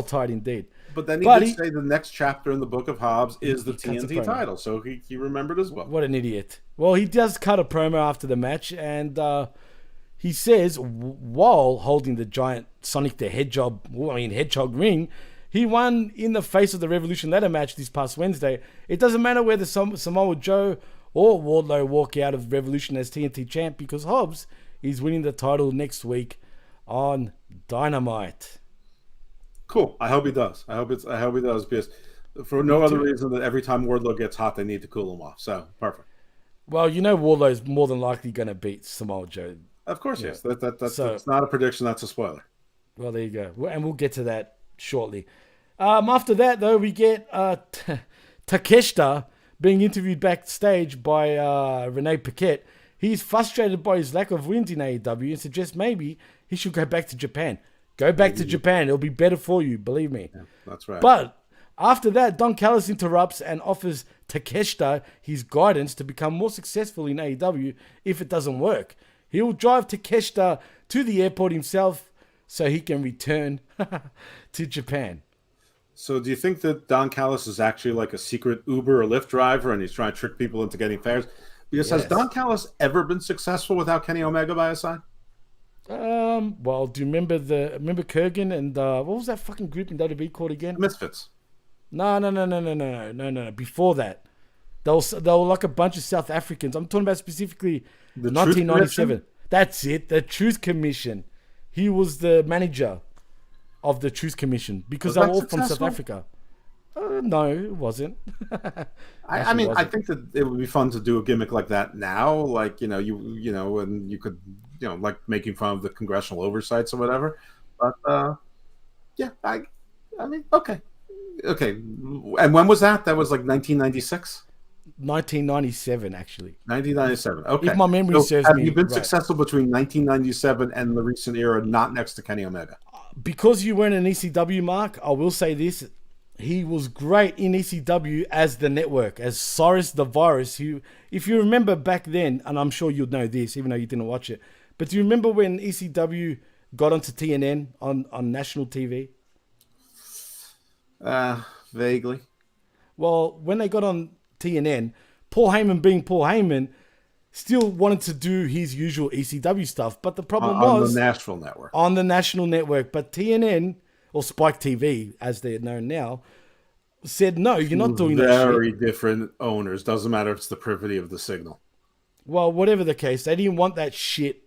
Tide indeed. But then he did say the next chapter in the Book of Hobbs is the TNT title, so he remembered as well. What an idiot. Well, he does cut a promo after the match, and he says, while holding the giant Sonic the Hedgehog ring, he won in the face of the Revolution ladder match this past Wednesday. It doesn't matter whether Samoa Joe or Wardlow walk out of Revolution as TNT champ, because Hobbs is winning the title next week on Dynamite. Cool. I hope he does. I hope he does, because for no other reason than every time Wardlow gets hot, they need to cool him off. So perfect. Well, Wardlow's more than likely going to beat Samoa Joe. Of course, yes. That's not a prediction. That's a spoiler. Well, there you go. And we'll get to that shortly. After that, though, we get Takeshita being interviewed backstage by Renee Paquette. He's frustrated by his lack of wins in AEW and suggests maybe he should go back to Japan. Go back to Japan. It'll be better for you, believe me. Yeah, that's right. But after that, Don Callis interrupts and offers Takeshita his guidance to become more successful in AEW if it doesn't work. He'll drive Takeshita to the airport himself so he can return to Japan. So do you think that Don Callis is actually like a secret Uber or Lyft driver and he's trying to trick people into getting fares? Because has Don Callis ever been successful without Kenny Omega by his side? Well, do you remember Kurgan and what was that fucking group in WWE called again? Misfits. No. Before that, they were like a bunch of South Africans. I'm talking about specifically the 1997. That's it. The Truth Commission. He was the manager of the Truth Commission because they were all from South Africa. No, it wasn't. I mean, I wasn't. think that it would be fun to do a gimmick like that now, like and you could like making fun of the congressional oversights or whatever. But yeah, I mean, okay. And when was that? That was like 1996. 1997, actually. 1997. Okay. If my memory serves have me you been right. successful between 1997 and the recent era, not next to Kenny Omega? Because you weren't an ECW, Mark, I will say this. He was great in ECW as the network, as Cyrus the Virus. Who, if you remember back then, and I'm sure you'd know this, even though you didn't watch it, but do you remember when ECW got onto TNN on national TV? Vaguely. Well, when they got on TNN, Paul Heyman being Paul Heyman, still wanted to do his usual ECW stuff. But the problem was... On the Nashville network. On the national network. But TNN, or Spike TV, as they're known now, said, no, you're not doing that shit. Very different owners. Doesn't matter if it's the privity of the signal. Well, whatever the case, they didn't want that shit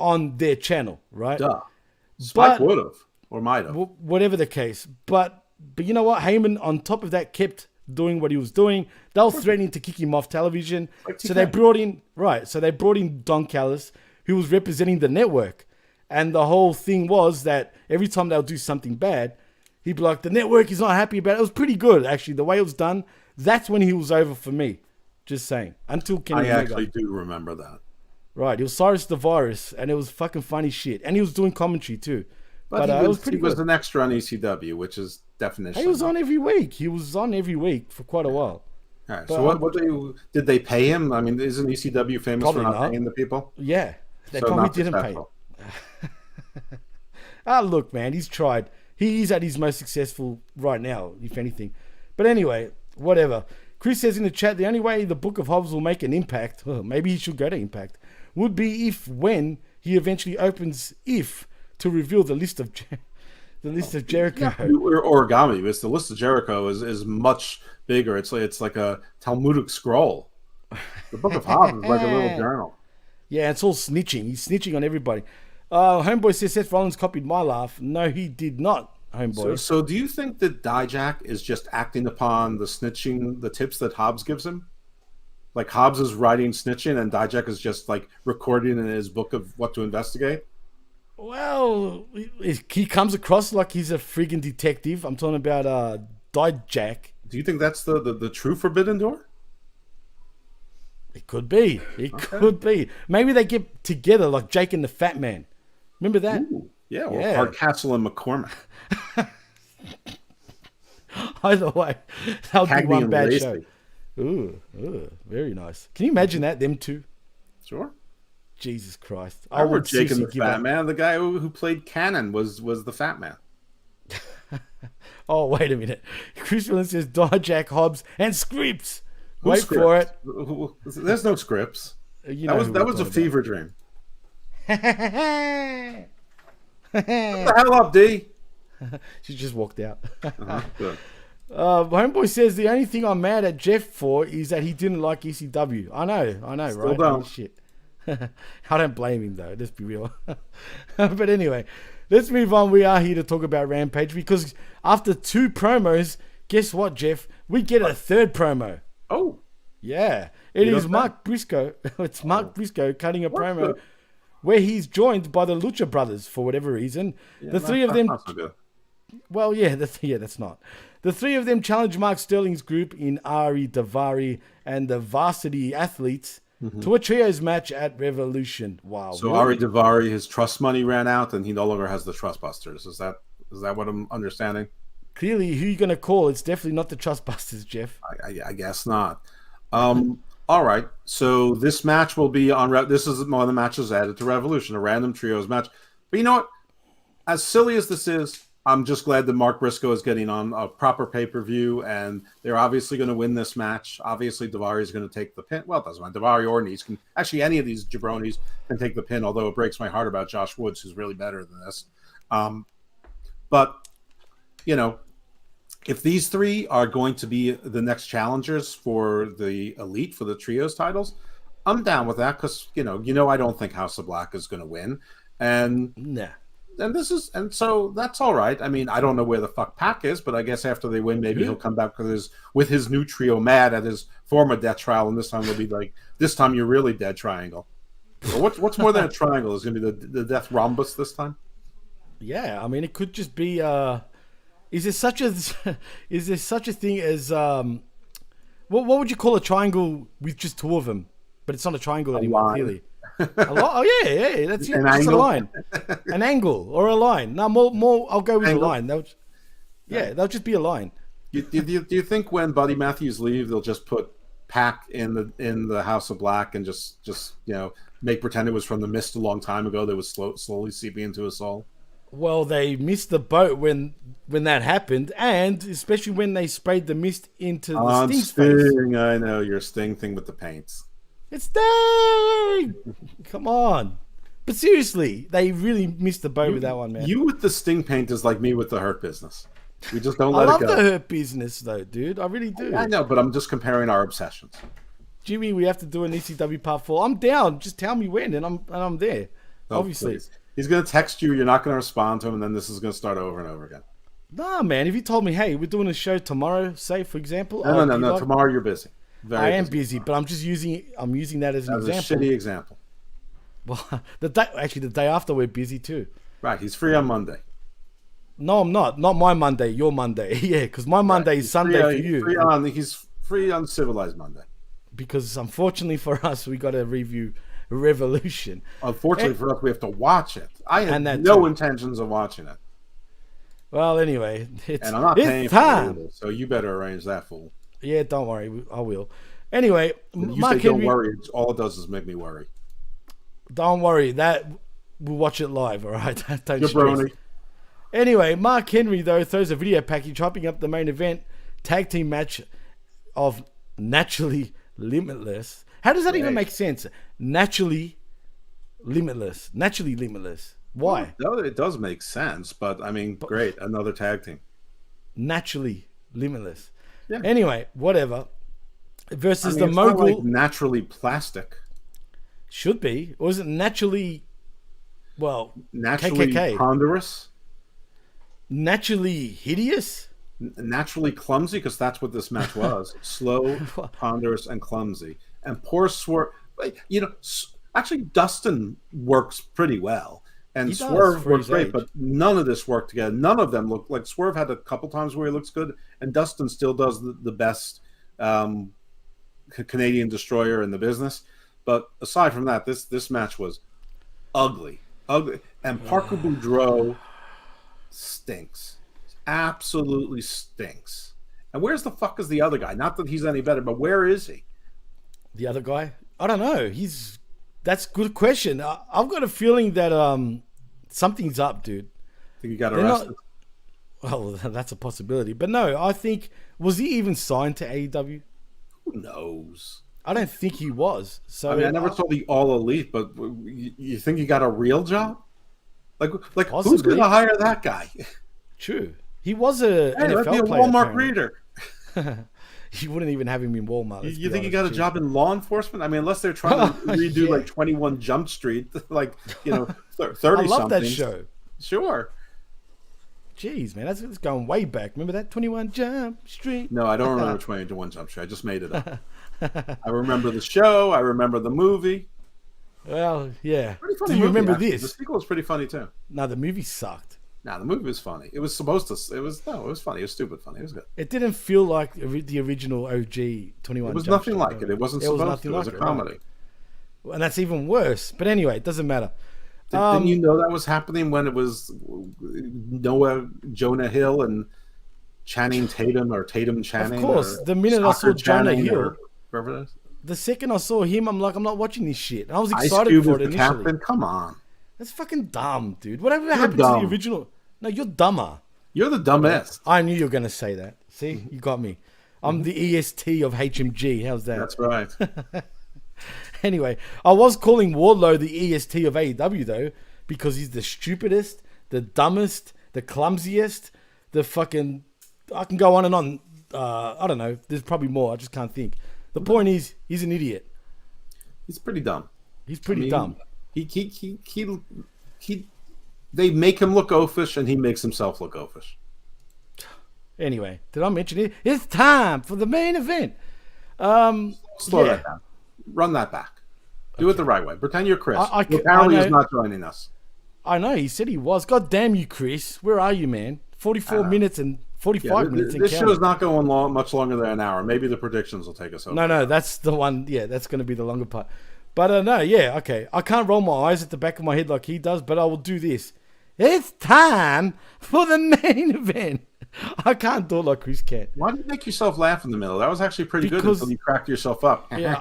on their channel, right? Duh. Spike would have, or might have. Whatever the case. But you know what? Heyman, on top of that, kept doing what he was doing. They were threatening to kick him off television. So they brought in Don Callis, who was representing the network. And the whole thing was that every time they'll do something bad, he'd be like, the network is not happy about it. It was pretty good, actually. The way it was done, that's when he was over for me. Just saying. Until Kenny Omega. I actually do remember that. Right. It was Cyrus the Virus, and it was fucking funny shit. And he was doing commentary, too. But it was pretty he good. was an extra on ECW, which is definition. He was on every week. He was on every week for quite a while. All right. So what did they pay him? I mean, isn't ECW famous for not paying the people? Yeah. They probably didn't pay him. Look, man, he's tried. He's at his most successful right now, if anything. But anyway, whatever. Chris says in the chat, the only way the Book of Hobbs will make an impact, maybe he should go to Impact, would be when he eventually opens to reveal the list of Jericho. Yeah, or origami, because the list of Jericho is much bigger. It's like a Talmudic scroll. The Book of Hobbs is like a little journal. Yeah, it's all snitching. He's snitching on everybody. Homeboy says Seth Rollins copied my laugh. No, he did not, Homeboy. So do you think that Dijak is just acting upon the tips that Hobbs gives him? Like Hobbs is writing snitching and Dijak is just like recording in his book of what to investigate? Well, he comes across like he's a friggin' detective. I'm talking about Dijak. Do you think that's the true Forbidden Door? It could be. Could be. Maybe they get together like Jake and the Fat Man. Remember that? Ooh, yeah, or Hardcastle and McCormick. Either way, that'll be one bad Lacey. show. Ooh, very nice. Can you imagine that, them two? Sure. Jesus Christ. I would Jake and the Fat Man. The guy who played Cannon was the Fat Man. Oh, wait a minute. Chris Williams says Dijak, Hobbs, and Scripps. Wait for it. There's no Scripps. That was a fever dream. What the hell up, D? She just walked out. Good. Homeboy says the only thing I'm mad at Jeff for is that he didn't like ECW. I know, Still right? don't. Shit. I don't blame him though. Let's be real. But anyway, let's move on. We are here to talk about Rampage because after 2 promos, guess what, Jeff? We get a 3rd promo. Oh. Yeah. It is Mark Brsicoe. It's Mark Brsicoe cutting a promo where he's joined by the Lucha Brothers for whatever reason. Yeah, the 3 of them. Not so good. Well, yeah, that's not. The 3 of them challenge Mark Sterling's group in Ari, Davari, and the Varsity Athletes to a trios match at Revolution. Wow. So really? Ari Davari, his trust money ran out, and he no longer has the Trust Busters. Is that what I'm understanding? Clearly, who are you going to call? It's definitely not the Trust Busters, Jeff. I guess not. All right. So this match will be on. This is one of the matches added to Revolution, a random trios match. But you know what? As silly as this is, I'm just glad that Mark Briscoe is getting on a proper pay-per-view, and they're obviously going to win this match. Obviously, Davari is going to take the pin. Well, it doesn't matter. Davari or Nice can actually any of these jabronis can take the pin. Although it breaks my heart about Josh Woods, who's really better than this. But you know, if these 3 are going to be the next challengers for the Elite for the trios titles, I'm down with that because you know I don't think House of Black is going to win, and Nah. and so that's all right. I mean, I don't know where the fuck Pac is, but I guess after they win, maybe he'll come back with his new trio mad at his former Death Trial, and this time they'll be like, this time you're really Dead Triangle. Or what's more than a triangle? Is going to be the Death Rhombus this time? Yeah, I mean, it could just be. Is there such a thing as what would you call a triangle with just two of them? But it's not a triangle anymore, clearly. Oh yeah, that's it. Just a line, an angle or a line. No, more. I'll go with a line. They'll just be a line. Do you think when Buddy Matthews leave, they'll just put Pac in the House of Black and just make pretend it was from the Mist a long time ago? They was slowly seeping into his soul. Well, they missed the boat when that happened, and especially when they sprayed the mist into the Sting's face. I know your Sting thing with the paints. It's Sting! Come on. But seriously, they really missed the boat with that one, man. You with the Sting paint is like me with the Hurt Business. We just don't let it go. I love the Hurt Business, though, dude. I really do. I know, but I'm just comparing our obsessions. Jimmy, we have to do an ECW Part 4. I'm down. Just tell me when, and I'm there. Oh, obviously. Please. He's going to text you. You're not going to respond to him, and then this is going to start over and over again. Nah, man. If you told me, hey, we're doing a show tomorrow, say, for example. No. Tomorrow you're busy. I am busy, but I'm just using that as an example. That's a shitty example. Well, the day after we're busy too. Right, he's free on Monday. No, I'm not. Not my Monday. Your Monday. Yeah, because my Monday is Sunday for you. He's free on Civilized Monday. Because unfortunately for us, we got to review Revolution. Unfortunately for us, we have to watch it. I have no intentions of watching it. Well, anyway, and I'm not paying time. For it, so you better arrange that, fool. Yeah, don't worry. I will. Anyway, you say don't worry. All it does is make me worry. Don't worry. That we'll watch it live. All right. Don't stress. Jabroni. Anyway, Mark Henry though throws a video package hyping up the main event tag team match of Naturally Limitless. How does that even make sense? Naturally Limitless. Why? No, it does make sense, but I mean, great, another tag team. Naturally Limitless. Yeah. Anyway, whatever. Versus the Mogul. Not like naturally plastic. Should be. Or is it naturally, naturally KKK? Ponderous? Naturally hideous? Naturally clumsy, because that's what this match was. Slow, ponderous, and clumsy. And poor Swerve. Actually, Dustin works pretty well. And Swerve works great, but none of this worked together. None of them look like Swerve had a couple times where he looks good, and Dustin still does the best Canadian destroyer in the business. But aside from that, this match was ugly. And Parker Boudreaux stinks. Absolutely stinks. And where's the fuck is the other guy? Not that he's any better, but where is he? The other guy? I don't know. That's a good question. I've got a feeling that something's up, dude. Think he got arrested? Well, that's a possibility. But no, I think, was he even signed to AEW? Who knows? I don't think he was. So I never saw the All Elite, but you think he got a real job? Like who's going to hire that guy? True. He was a NFL be a player, Walmart reader. You wouldn't even have him in Walmart. You think he got a job in law enforcement? I mean, unless they're trying to redo like 21 Jump Street, 30 something. I love that show. Sure. Jeez, man, that's going way back. Remember that 21 Jump Street? No, I don't remember 21 Jump Street. I just made it up. I remember the show. I remember the movie. Well, yeah. Pretty funny. Do you remember actually. this? The sequel was pretty funny too. No, the movie sucked. No, the movie was funny. It was supposed to. It was funny. It was stupid funny. It was good. It didn't feel like the original OG 21. It was nothing like it. It wasn't supposed to. It was a comedy. Right. And that's even worse. But anyway, it doesn't matter. Didn't you know that was happening when it was Jonah Hill and Channing Tatum or Tatum Channing? Of course. The minute I saw Jonah Hill, the second I saw him, I'm like, I'm not watching this shit. And I was excited for it initially. Captain? Come on. That's fucking dumb, dude. Whatever happened to the original? No, you're dumber. You're the dumbest. I knew you were going to say that. See, you got me. I'm the EST of HMG. How's that? That's right. Anyway, I was calling Wardlow the EST of AEW though, because he's the stupidest, the dumbest, the clumsiest, the fucking. I can go on and on. I don't know. There's probably more. I just can't think. The point is, he's an idiot. He's pretty dumb. He's pretty dumb. He they make him look oafish, and he makes himself look oafish. Anyway, did I mention it? It's time for the main event. Slow that down. Run that back. Do it the right way. Pretend you're Chris. Apparently, he's not joining us. I know. He said he was. God damn you, Chris. Where are you, man? 44 minutes and 45 minutes. This show is not going much longer than an hour. Maybe the predictions will take us over. No, that's the one. Yeah, that's going to be the longer part. But no, yeah, okay. I can't roll my eyes at the back of my head like he does, but I will do this. It's time for the main event. I can't do it like Chris can. Why did you make yourself laugh in the middle? That was actually pretty good until you cracked yourself up. Yeah,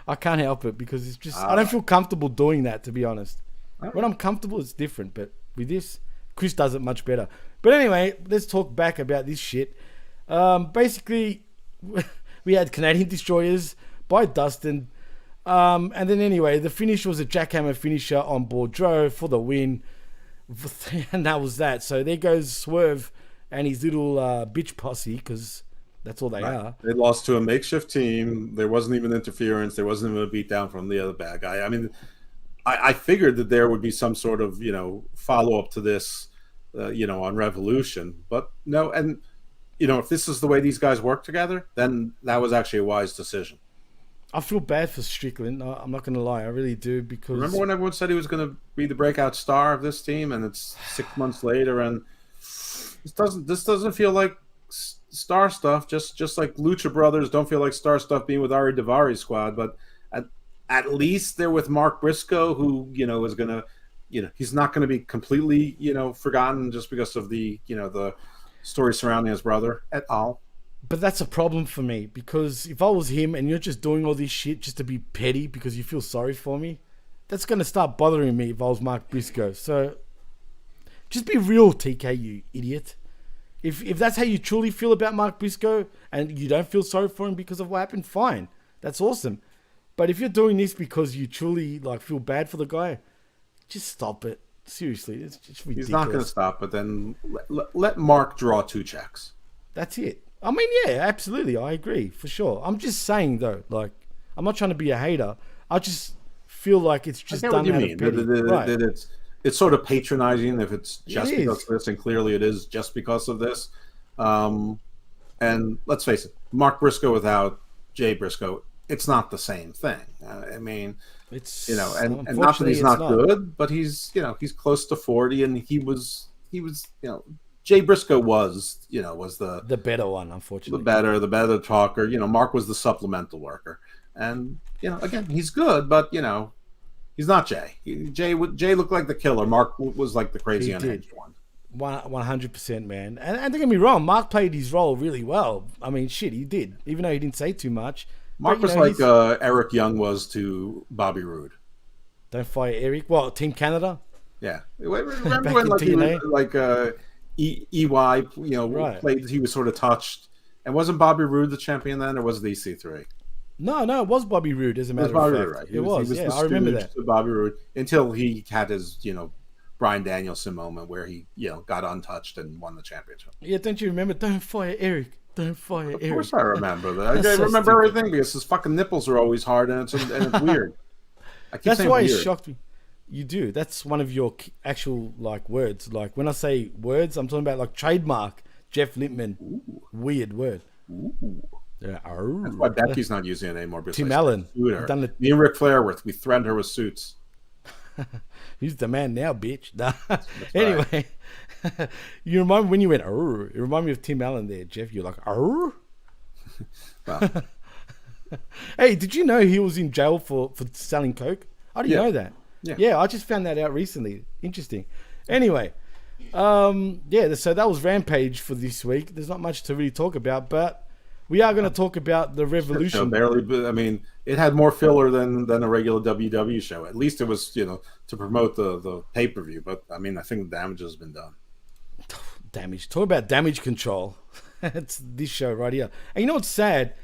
I can't help it because it's just I don't feel comfortable doing that, to be honest. When I'm comfortable, it's different. But with this, Chris does it much better. But anyway, let's talk back about this shit. Basically, we had Canadian Destroyers by Dustin. And then anyway, the finish was a jackhammer finisher on Bordeaux for the win. And that was that. So there goes Swerve and his little bitch posse, because that's all they are. They lost to a makeshift team. There wasn't even interference. There wasn't even a beatdown from the other bad guy. I mean, I figured that there would be some sort of, follow-up to this, on Revolution. But no, and, if this is the way these guys work together, then that was actually a wise decision. I feel bad for Strickland. I'm not going to lie. I really do, because... Remember when everyone said he was going to be the breakout star of this team, and it's 6 months later, and this doesn't feel like star stuff, just like Lucha Brothers don't feel like star stuff being with Ari Daivari squad, but at least they're with Mark Briscoe, who, is going to, he's not going to be completely, forgotten just because of the, the story surrounding his brother at all. But that's a problem for me, because if I was him and you're just doing all this shit just to be petty because you feel sorry for me, that's going to start bothering me if I was Mark Briscoe. So just be real, TK, you idiot. If that's how you truly feel about Mark Briscoe and you don't feel sorry for him because of what happened, fine. That's awesome. But if you're doing this because you truly feel bad for the guy, just stop it. Seriously, it's just ridiculous. He's not going to stop, but then let Mark draw 2 checks. That's it. I mean, yeah, absolutely. I agree, for sure. I'm just saying, though, I'm not trying to be a hater. I just feel like it's just done out of pity. That it's sort of patronizing if it's just because of this, and clearly it is just because of this. And let's face it, Mark Briscoe without Jay Briscoe, it's not the same thing. I mean, it's and not that he's not good, but he's he's close to 40, and he was Jay Briscoe was the better one, unfortunately. The better talker. Mark was the supplemental worker. And, again, he's good, but, he's not Jay. Jay looked like the killer. Mark was like the crazy unhinged one. 100%, man. And don't get me wrong, Mark played his role really well. I mean, shit, he did. Even though he didn't say too much. Mark was like Eric Young was to Bobby Roode. Don't fire Eric. Well, Team Canada? Yeah. Remember when he was EY, played, he was sort of touched. And wasn't Bobby Roode the champion then, or was it EC3? No, it was Bobby Roode, as a matter of fact. Right. It was, yeah, I remember that. Bobby Roode, until he had his, Bryan Danielson moment where he, got untouched and won the championship. Yeah, don't you remember? Don't fire Eric. Don't fire Eric. Of course I remember that. I remember everything because his fucking nipples are always hard and it's weird. That's why it shocked me. You do. That's one of your actual words. Like when I say words, I'm talking about trademark Jeff Lippman. Ooh. Weird word. Ooh. Yeah. That's why Becky's not using it anymore. Tim Allen. Me and Ric Flair we threatened her with suits. He's the man now, bitch. Anyway, you remind me when you went, "Arr." It reminded me of Tim Allen there, Jeff. You're like, "Arr." Well. Hey, did you know he was in jail for selling coke? I didn't know that. Yeah, I just found that out recently. Interesting. Anyway, so that was Rampage for this week. There's not much to really talk about, but we are going to talk about the Revolution. Barely, but I mean, it had more filler than a regular WWE show. At least it was, to promote the pay-per-view. But I mean, I think the damage has been done. Damage. Talk about damage control. It's this show right here. And you know what's sad?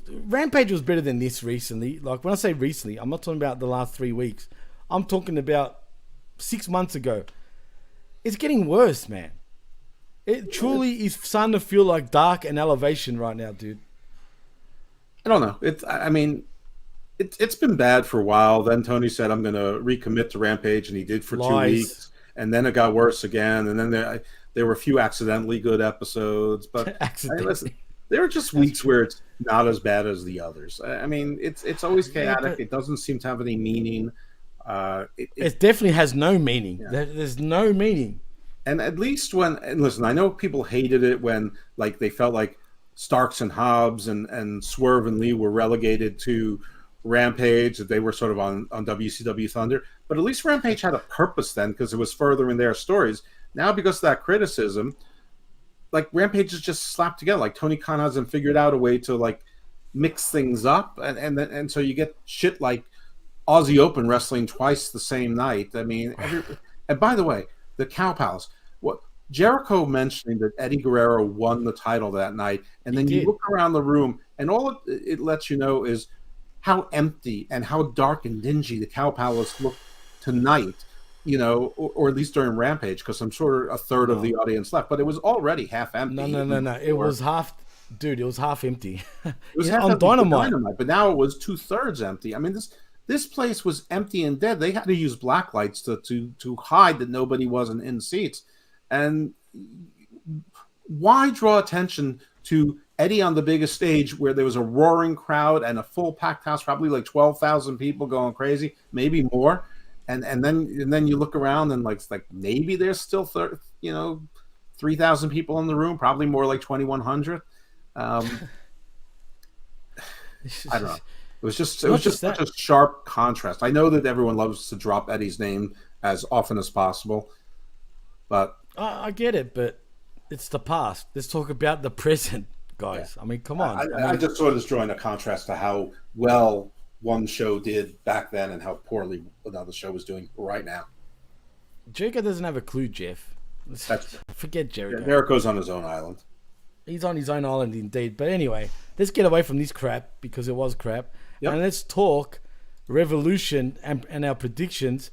Rampage was better than this recently. When I say recently, I'm not talking about the last 3 weeks. I'm talking about 6 months ago. It's getting worse, man. It truly is starting to feel like Dark and Elevation right now, dude. I don't know. I mean, It's been bad for a while. Then Tony said, I'm going to recommit to Rampage, and he did for 2 weeks. And then it got worse again. And then there were a few accidentally good episodes. But listen, there are just weeks where it's not as bad as the others. I mean, it's always chaotic. It doesn't seem to have any meaning. It definitely has no meaning. Yeah. There's no meaning. And at least and listen, I know people hated it when like they felt like Starks and Hobbs and Swerve and Lee were relegated to Rampage, that they were sort of on WCW Thunder. But at least Rampage had a purpose then, because it was furthering their stories. Now, because of that criticism, like Rampage is just slapped together. Like Tony Khan hasn't figured out a way to like mix things up, and so you get shit like Aussie Open wrestling twice the same night. I mean, and by the way, the Cow Palace. What Jericho mentioning that Eddie Guerrero won the title that night, and then you look around the room, and all it lets you know is how empty and how dark and dingy the Cow Palace looked tonight. You know, or at least during Rampage, because I'm sure a third of the audience left, but it was already half empty. No. It was half, dude. It was half empty. It was half on Dynamite, but now it was 2/3 empty. I mean, this place was empty and dead. They had to use black lights to hide that nobody wasn't in seats. And why draw attention to Eddie on the biggest stage where there was a roaring crowd and a full packed house, probably like 12,000 people going crazy, maybe more. And then you look around and like maybe there's still 3,000 people in the room, probably more like 2,100. I don't know. It was just such a sharp contrast. I know that everyone loves to drop Eddie's name as often as possible, but I get it. But it's the past. Let's talk about the present, guys. Yeah. I mean, come on. I just saw this drawing a contrast to how well one show did back then and how poorly another show was doing right now. Jericho doesn't have a clue, Jeff. Forget Jericho. Yeah, Jericho's on his own island. He's on his own island indeed. But anyway, let's get away from this crap, because it was crap. Yep. And let's talk Revolution and our predictions,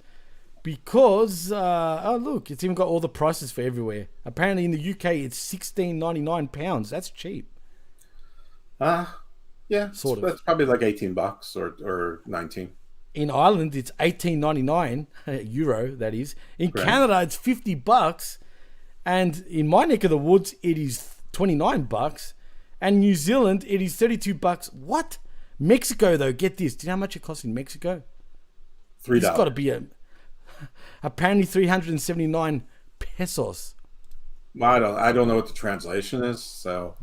because oh look, it's even got all the prices for everywhere. Apparently in the UK it's £16.99. That's cheap. Yeah, sort of. That's probably like $18 or 19. In Ireland, it's $18.99 euro. That is. In Canada, it's $50, and in my neck of the woods, it is $29, and New Zealand, it is $32. What? Mexico, though, get this. Do you know how much it costs in Mexico? $3. It's got to be apparently 379 pesos. Well, I don't know what the translation is, so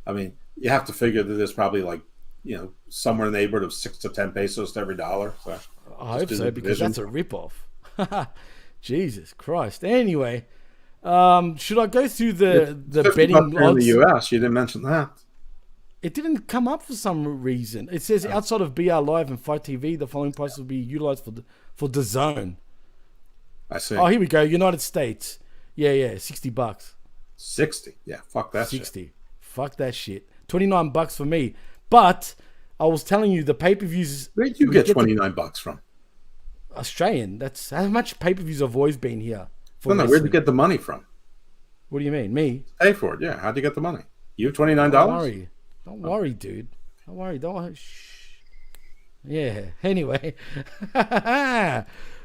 I mean, you have to figure that there's probably like, somewhere in the neighborhood of 6 to 10 pesos to every dollar. So I hope so, because that's a ripoff. Jesus Christ. Anyway, should I go through the betting odds? In the US, you didn't mention that. It didn't come up for some reason. It says outside of BR Live and Fight TV, the following prices will be utilized for the zone. I see. Oh, here we go. United States. Yeah, $60. 60? Yeah, fuck that 60. shit. Fuck that shit. $29 for me. But I was telling you, the pay-per-views... Where did you get $29 from? Australian. That's how much pay-per-views have always been here. No, where'd you get the money from? What do you mean? Me? Pay for it, yeah. How'd you get the money? You have $29? Don't worry, dude. Don't worry. Shh. Yeah. Anyway.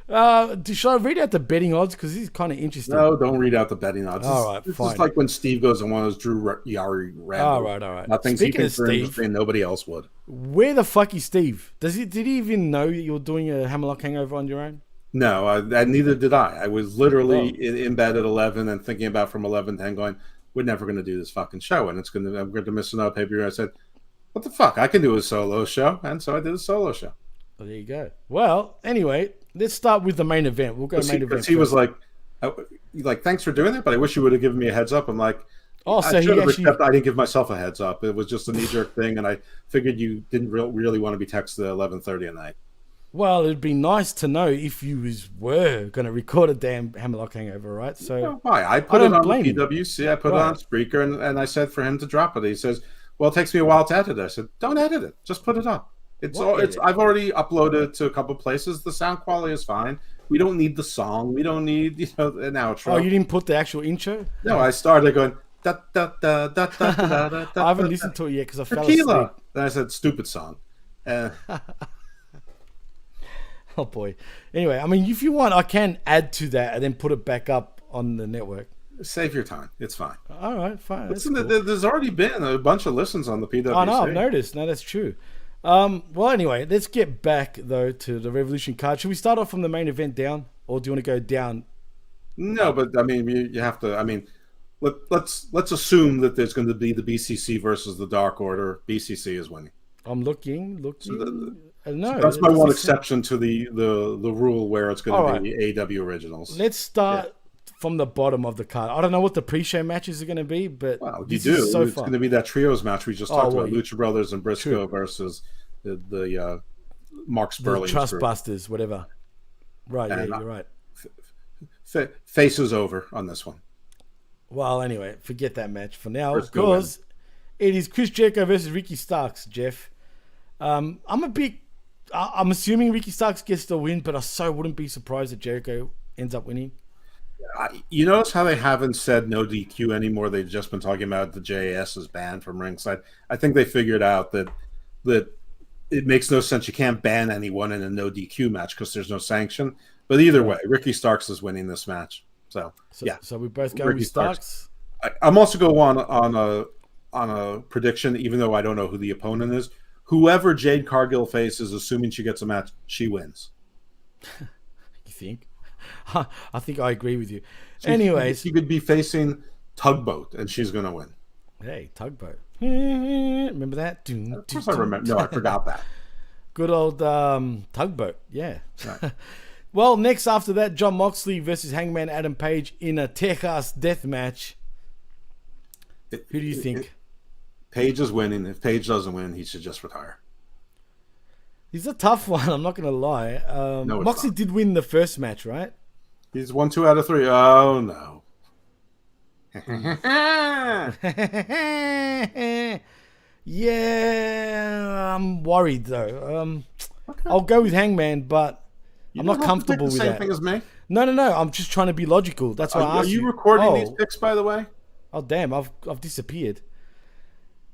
Should I read out the betting odds? Because this is kind of interesting. No, don't read out the betting odds. All right, this fine. is like when Steve goes on one of those Drew Yari rambles. All right. Nothing he can Steve, and nobody else would. Where the fuck is Steve? Did he even know you were doing a Hammerlock Hangover on your own? No, neither did I. I was literally in bed at 11 and thinking about from 11 to 10 going, we're never going to do this fucking show, and I'm going to miss another pay-per-view. I said, what the fuck? I can do a solo show, and so I did a solo show. Well, there you go. Well, anyway, let's start with the main event. We'll go main event. Because he was like, thanks for doing that, but I wish you would have given me a heads up. I'm like, so I didn't give myself a heads up. It was just a knee-jerk thing, and I figured you didn't really want to be texted at 11:30 at night. Well, it'd be nice to know if you were going to record a damn Hammerlock Hangover, right? So why? I put it on PWC, I put it on Spreaker, and I said for him to drop it. He says, well, it takes me a while to edit it. I said, don't edit it. Just put it up. I've already uploaded it to a couple places. The sound quality is fine. We don't need the song. We don't need an outro. Oh, you didn't put the actual intro? No, I started going da da da da da da da. I haven't listened to it yet because I fell asleep. Then I said stupid song. Oh boy. Anyway, I mean, if you want, I can add to that and then put it back up on the network. Save your time. It's fine. All right, fine. Listen, That's cool. there's already been a bunch of listens on the PWC. Oh, no, I've noticed. No, that's true. Well, anyway, let's get back, though, to the Revolution card. Should we start off from the main event down, or do you want to go down? No, but, I mean, you have to, I mean, let's assume that there's going to be the BCC versus the Dark Order. BCC is winning. I'm looking. No, No, that's my one exception to the rule where it's going to be AW Originals. Let's start from the bottom of the card. I don't know what the pre-show matches are going to be, but well, this is so it's fun. going to be that trios match we just talked about: Lucha Brothers and Brsicoe True. versus the Mark Sperling, Trust Busters, whatever. Right, And, yeah, you're right. Faces over on this one. Well, anyway, forget that match for now, Briscoe because it is Chris Jericho versus Ricky Starks, Jeff. I'm assuming Ricky Starks gets the win, but I so wouldn't be surprised if Jericho ends up winning. You notice how they haven't said no DQ anymore? They've just been talking about the JAS is banned from ringside. I think they figured out that it makes no sense. You can't ban anyone in a no DQ match because there's no sanction. But either way, Ricky Starks is winning this match. So yeah. So we both go with Starks. I'm also going on a prediction, even though I don't know who the opponent is. Whoever Jade Cargill faces, assuming she gets a match, she wins. You think? I think I agree with you. Anyways, she could be facing Tugboat, and she's going to win. Hey, Tugboat. Remember that? Of course I remember. No, I forgot that. Good old Tugboat. Yeah. Right. Well, next after that, Jon Moxley versus Hangman Adam Page in a Texas death match. Who do you think? Page is winning. If Page doesn't win, he should just retire. He's a tough one, I'm not going to lie. No, Moxley did win the first match, right? He's won 2 out of 3. Oh, no. Yeah, I'm worried, though. I'll go with Hangman, but I'm not comfortable with the same that. thing as me? No. I'm just trying to be logical. That's why I asked you. Are you recording these picks, by the way? Oh, damn. I've disappeared.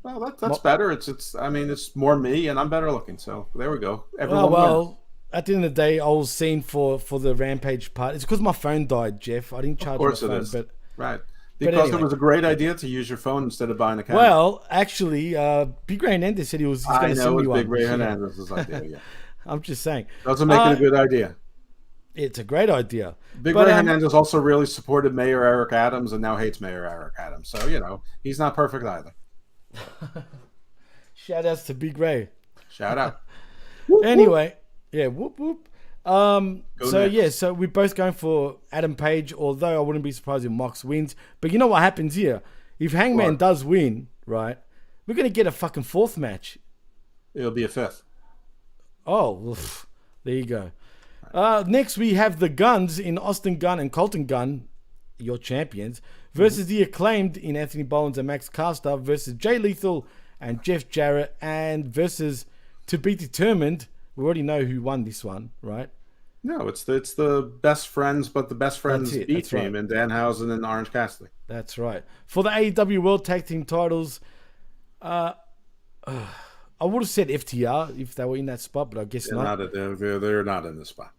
Well, that's better. It's more me, and I'm better looking. So there we go. Everyone wins. At the end of the day, I was seen for the Rampage part. It's because my phone died, Jeff. I didn't charge my phone. Of course it is. Right. But Because anyway. it was a great idea to use your phone instead of buying a camera. Well, actually, Big Ray Hernandez said he's going to send me one. Big Ray Hernandez's idea, yeah. I'm just saying. Doesn't make it a good idea. It's a great idea. Big Ray Hernandez also really supported Mayor Eric Adams and now hates Mayor Eric Adams. So, he's not perfect either. Shout outs to Big Ray. Shout out. Anyway, yeah, whoop whoop. So next. so we're both going for Adam Page, although I wouldn't be surprised if Mox wins. But you know what happens here? If Hangman does win, right, we're going to get a fucking 4th match. It'll be a 5th. Oh, well, there you go. Next, we have the Guns in Austin Gunn and Colton Gunn, your champions, versus the Acclaimed in Anthony Bollins and Max Caster versus Jay Lethal and Jeff Jarrett, and versus to be determined. We already know who won this one, right? No, it's the best friends, but the best friends B team, and Danhausen and Orange Cassidy. That's right. For the AEW World Tag Team titles, I would have said FTR if they were in that spot, but I guess not. They're not in this spot.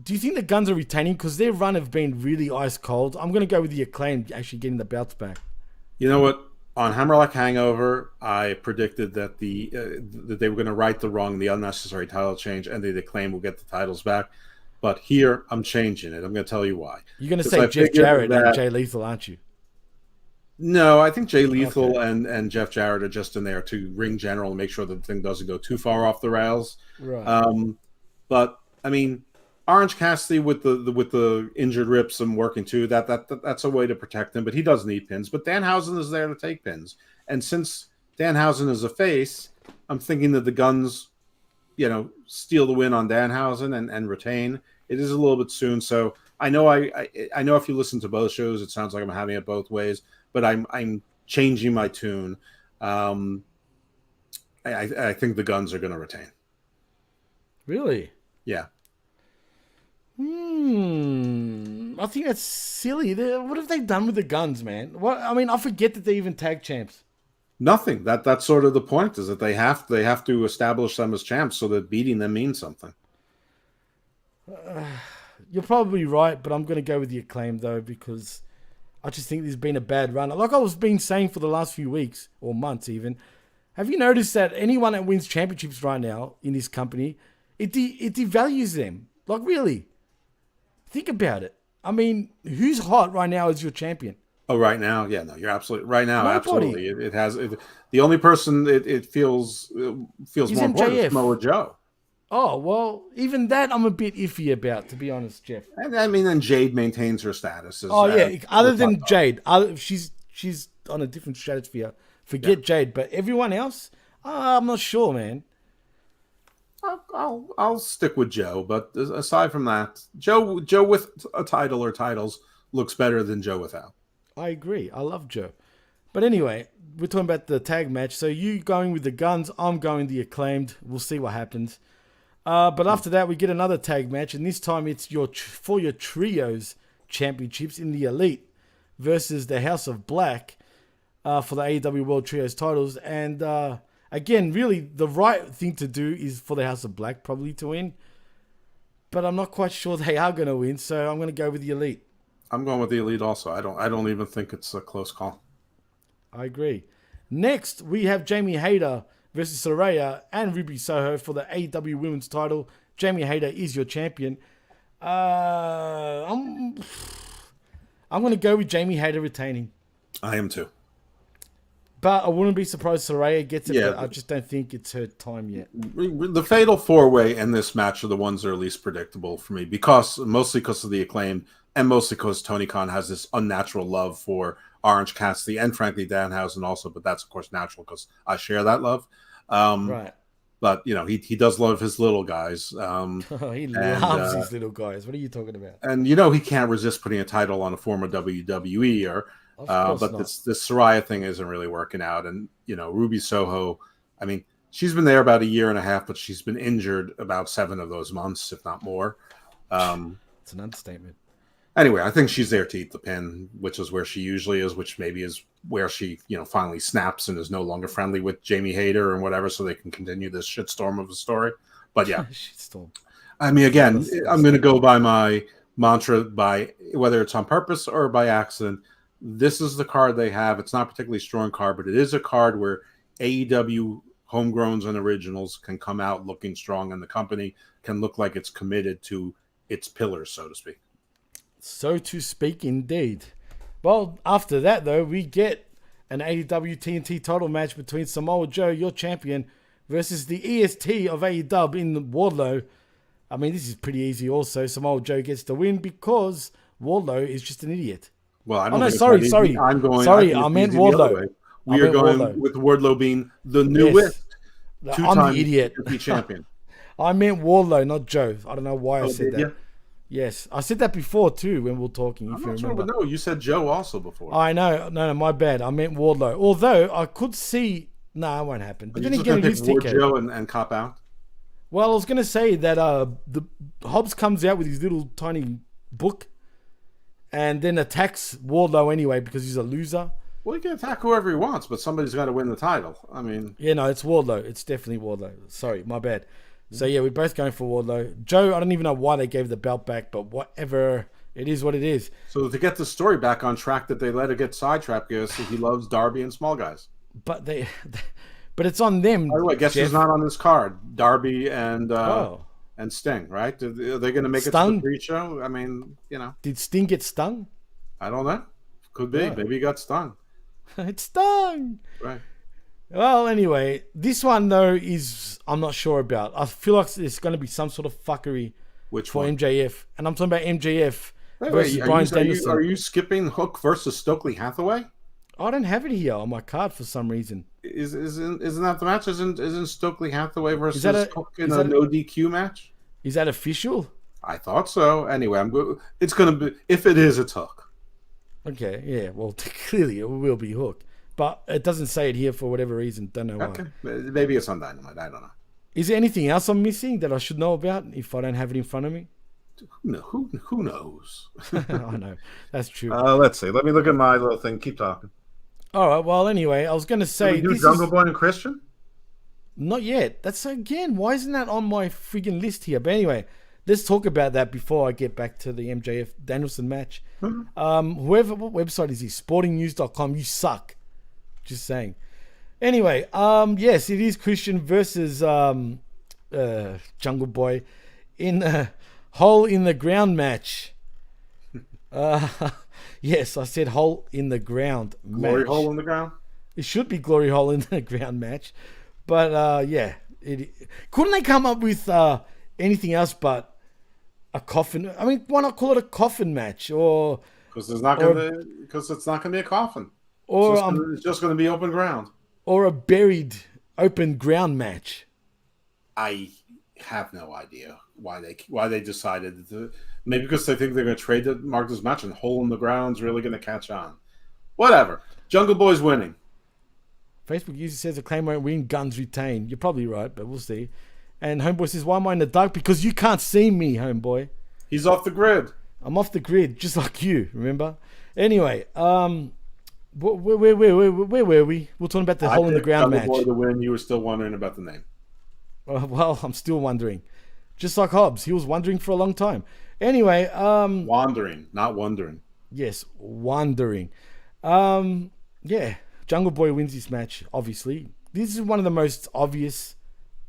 Do you think the Guns are retaining? Because their run have been really ice cold. I'm going to go with the Acclaimed actually getting the belts back. You know what? On Hammerlock Hangover, I predicted that that they were going to right the wrong, the unnecessary title change, and the Acclaim will get the titles back. But here, I'm changing it. I'm going to tell you why. You're going to say Jeff Jarrett and Jay Lethal, aren't you? No, I think Jay Lethal and Jeff Jarrett are just in there to ring general and make sure that the thing doesn't go too far off the rails. Right. But I mean, Orange Cassidy with the injured ribs and working too, that's a way to protect him, but he does need pins. But Danhausen is there to take pins. And since Danhausen is a face, I'm thinking that the Guns, steal the win on Danhausen and retain. It is a little bit soon, so I know I know if you listen to both shows, it sounds like I'm having it both ways, but I'm changing my tune. I think the Guns are going to retain. Really? Yeah. I think that's silly. What have they done with the Guns, man? I forget that they're even tag champs. Nothing. That's sort of the point, is that they have to establish them as champs so that beating them means something. You're probably right, but I'm going to go with the Acclaim, though, because I just think there's been a bad run. Like I was been saying for the last few weeks, or months even, have you noticed that anyone that wins championships right now in this company, it devalues them? Like, really? Think about it. I mean, who's hot right now as your champion? Oh, right now? Yeah, no, you're absolutely right now. Nobody. Absolutely. The only person it feels more important is Samoa Joe. Oh, well, even that I'm a bit iffy about, to be honest, Jeff. And I mean, and Jade maintains her status. Other than Jade, she's on a different stratosphere. Forget Jade, but everyone else, I'm not sure, man. I'll stick with Joe, but aside from that, Joe with a title or titles looks better than Joe without. I agree. I love Joe. But anyway, we're talking about the tag match. So you going with the Guns, I'm going the Acclaimed. We'll see what happens. But after that, we get another tag match, and this time it's for your trios championships in the Elite versus the House of Black for the AEW World Trios titles. And again, really, the right thing to do is for the House of Black probably to win. But I'm not quite sure they are going to win, so I'm going to go with the Elite. I'm going with the Elite also. I don't even think it's a close call. I agree. Next, we have Jamie Hayter versus Saraya and Ruby Soho for the AEW Women's title. Jamie Hayter is your champion. I'm going to go with Jamie Hayter retaining. I am too. But I wouldn't be surprised Saraya gets it, but I just don't think it's her time yet. The Fatal 4-Way and this match are the ones that are least predictable for me, mostly because of the Acclaim, and mostly because Tony Khan has this unnatural love for Orange Cassidy and frankly Danhausen also, but that's of course natural because I share that love. Right. But you know he does love his little guys. He loves his little guys. What are you talking about? And you know he can't resist putting a title on a former WWE but this Saraya thing isn't really working out. And you know Ruby Soho, I mean she's been there about a year and a half, but she's been injured about 7 of those months, if not more. It's an understatement. Anyway, I think she's there to eat the pin, which is where she usually is, which maybe is where she, finally snaps and is no longer friendly with Jamie Hayter and whatever, so they can continue this shitstorm of a story. But yeah, shitstorm. I mean, again, I'm going to go by my mantra, by whether it's on purpose or by accident. This is the card they have. It's not a particularly strong card, but it is a card where AEW homegrowns and originals can come out looking strong, and the company can look like it's committed to its pillars, so to speak. So to speak, indeed. Well, after that, though, we get an AEW TNT title match between Samoa Joe, your champion, versus the EST of AEW in Wardlow. I mean, this is pretty easy also. Samoa Joe gets the win because Wardlow is just an idiot. Well, I don't sorry. I meant Wardlow. We are going with Wardlow being the newest two-time the idiot champion. I meant Wardlow, not Joe. I don't know why I said that. You? Yes, I said that before too when we were talking. If you remember, no, you said Joe also before. I know, no, my bad. I meant Wardlow. Although I could see, it won't happen. But then again, it is Joe and cop out. Well, I was going to say that the Hobbs comes out with his little tiny book, and then attacks Wardlow anyway because he's a loser. Well, he can attack whoever he wants, but somebody's got to win the title. I mean, yeah, no, it's Wardlow. It's definitely Wardlow. Sorry, my bad. So yeah, we're both going for Wardlow. Joe, I don't even know why they gave the belt back, but whatever. It is what it is. So to get the story back on track, that they let it get sidetracked because he loves Darby and small guys. But but it's on them. By the way, guess who's not on this card? Darby and Sting, right? Are they going to make it to the pre-show? I mean, Did Sting get stung? I don't know. Could be. Yeah. Maybe he got stung. It stung. Right. Well, anyway, this one, though, I'm not sure about. I feel like there's going to be some sort of fuckery for MJF. And I'm talking about MJF versus Bryan Danielson. Are you skipping Hook versus Stokely Hathaway? I don't have it here on my card for some reason. Isn't that the match? Isn't Stokely Hathaway versus Hook in a no DQ match? Is that official? I thought so. Anyway, it's going to be, if it is, it's Hook. Okay, yeah. Well, clearly it will be Hook. But it doesn't say it here for whatever reason. Don't know why. Okay. Maybe it's on Dynamite. I don't know. Is there anything else I'm missing that I should know about if I don't have it in front of me? No, who knows? I know. That's true. Let's see. Let me look at my little thing. Keep talking. All right. Well, anyway, I was going to say... Did we do Jungle Boy and Christian? Not yet. That's again. Why isn't that on my friggin' list here? But anyway, let's talk about that before I get back to the MJF Danielson match. Mm-hmm. What website is he? Sportingnews.com. You suck. Just saying. Anyway, yes, it is Christian versus Jungle Boy in a hole in the ground match. Yes, I said hole in the ground Glory match. hole in the ground? It should be glory hole in the ground match. But yeah, couldn't they come up with anything else but a coffin? I mean, why not call it a coffin match? Or Because it's not gonna be a coffin. Or it's just gonna be open ground. Or a buried open ground match. I have no idea why they decided to. Maybe because they think they're going to trade the mark this match and hole in the ground's really going to catch on. Whatever. Jungle Boy's winning. Facebook user says the claim won't win, guns retain. You're probably right, but we'll see. And Homeboy says, why am I in the dark? Because you can't see me, Homeboy. He's off the grid. I'm off the grid, just like you, remember? Anyway, where were we? We're talking about the hole in the ground match. Jungle Boy to win. You were still wondering about the name. Well, I'm still wondering. Just like Hobbs, he was wondering for a long time. Anyway, wandering, not wondering. Yes, wandering. Yeah, Jungle Boy wins this match, obviously. This is one of the most obvious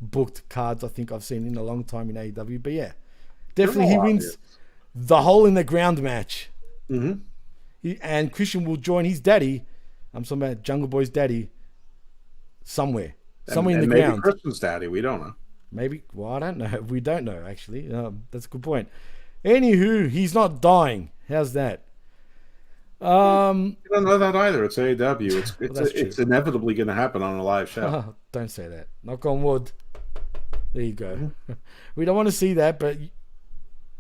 booked cards I think I've seen in a long time in AEW. But yeah, definitely he wins the hole in the ground match. Mm-hmm. And Christian will join his daddy. I'm talking about Jungle Boy's daddy somewhere in the maybe ground. Christian's daddy, we don't know. Maybe, well, I don't know. We don't know, actually. That's a good point. Anywho, he's not dying. How's that? You don't know that either. It's AEW. It's true. inevitably going to happen on a live show. Don't say that. Knock on wood. There you go. We don't want to see that, but